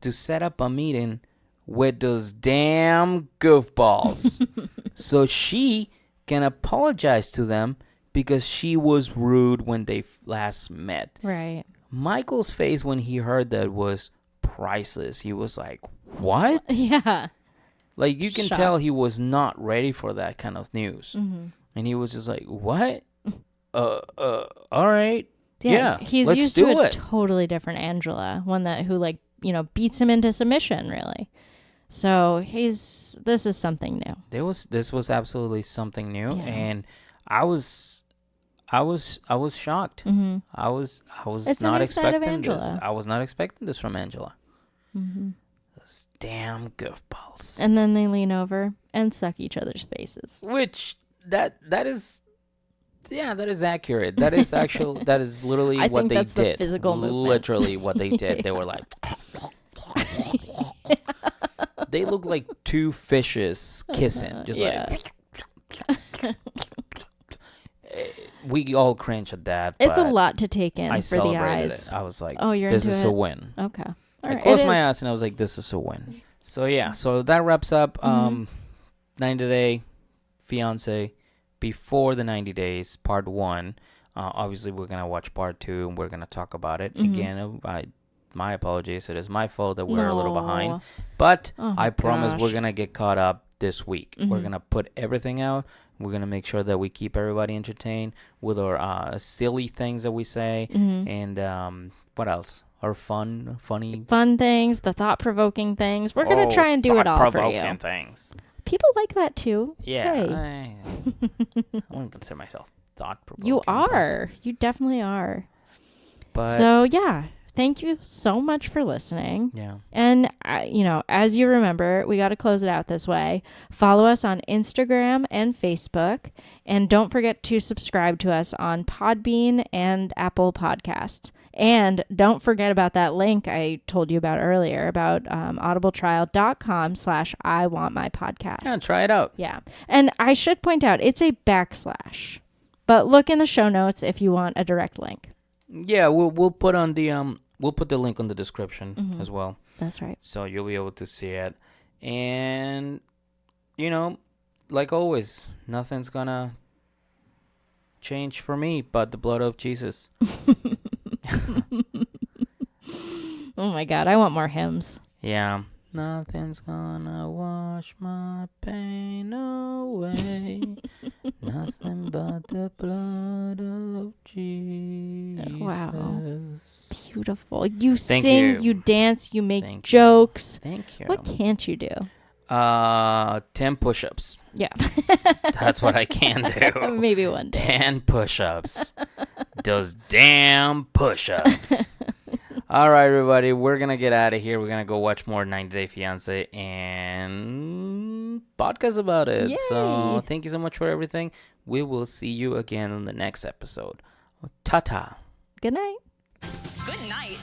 to set up a meeting with those damn goofballs so she can apologize to them because she was rude when they last met. Right. Michael's face when he heard that was priceless. He was like, what? Yeah. Like, you can Shocked. tell he was not ready for that kind of news. And he was just like, what? All right. Yeah, he's let's used do to a it. totally different Angela, one who like beats him into submission, really. So this is something new. This was absolutely something new, Yeah. and I was shocked. I was It's a not new side of expecting this. Angela. I was not expecting this from Angela. Those damn goofballs. And then they lean over and suck each other's faces. Which that is. Yeah, that is accurate. That is that is literally I what think they that's the did. physical movement. Literally what they did. They were like, they look like two fishes kissing. Just like, we all cringe at that. It's a but lot to take in I for the celebrated eyes. it. I was like, Oh, you're this into is it? a win. Okay. All I right, closed it my is. eyes and I was like, this is a win. So yeah, so that wraps up 90-day Fiance before the 90 days, part 1. Obviously, we're going to watch part 2 and we're going to talk about it. Again, my apologies. It is my fault that we're a little behind. No. But Oh my I promise gosh. we're going to get caught up this week. We're going to put everything out. We're going to make sure that we keep everybody entertained with our silly things that we say. And what else? Our funny... Fun things, the thought-provoking things. We're going to try and do it all for you. thought-provoking things. People like that too. Yeah. Hey. I wouldn't consider myself thought-provoking. You are. You definitely are. But So, yeah. Thank you so much for listening. yeah. And, as you remember, we got to close it out this way. Follow us on Instagram and Facebook. And don't forget to subscribe to us on Podbean and Apple Podcasts. And don't forget about that link I told you about earlier about audibletrial.com/I-want-my-podcast. Yeah, try it out. Yeah. And I should point out, it's a /. But look in the show notes if you want a direct link. Yeah, we'll put on the we'll put the link on the description as well. That's right. So you'll be able to see it. And like always, nothing's gonna change for me but the blood of Jesus. Oh my God, I want more hymns. Yeah. Nothing's gonna wash my pain away. Nothing but the blood of Jesus. Wow. Beautiful. You Thank sing, you. you dance, you make Thank you. jokes. Thank you. What can't you do? 10 push-ups. Yeah. That's what I can do. Maybe one day. 10 push-ups. Those damn push-ups. All right, everybody. We're going to get out of here. We're going to go watch more 90 Day Fiancé. And podcast about it. So Yay. thank you so much for everything. We will see you again in the next episode. Ta-ta. Good night. Good night.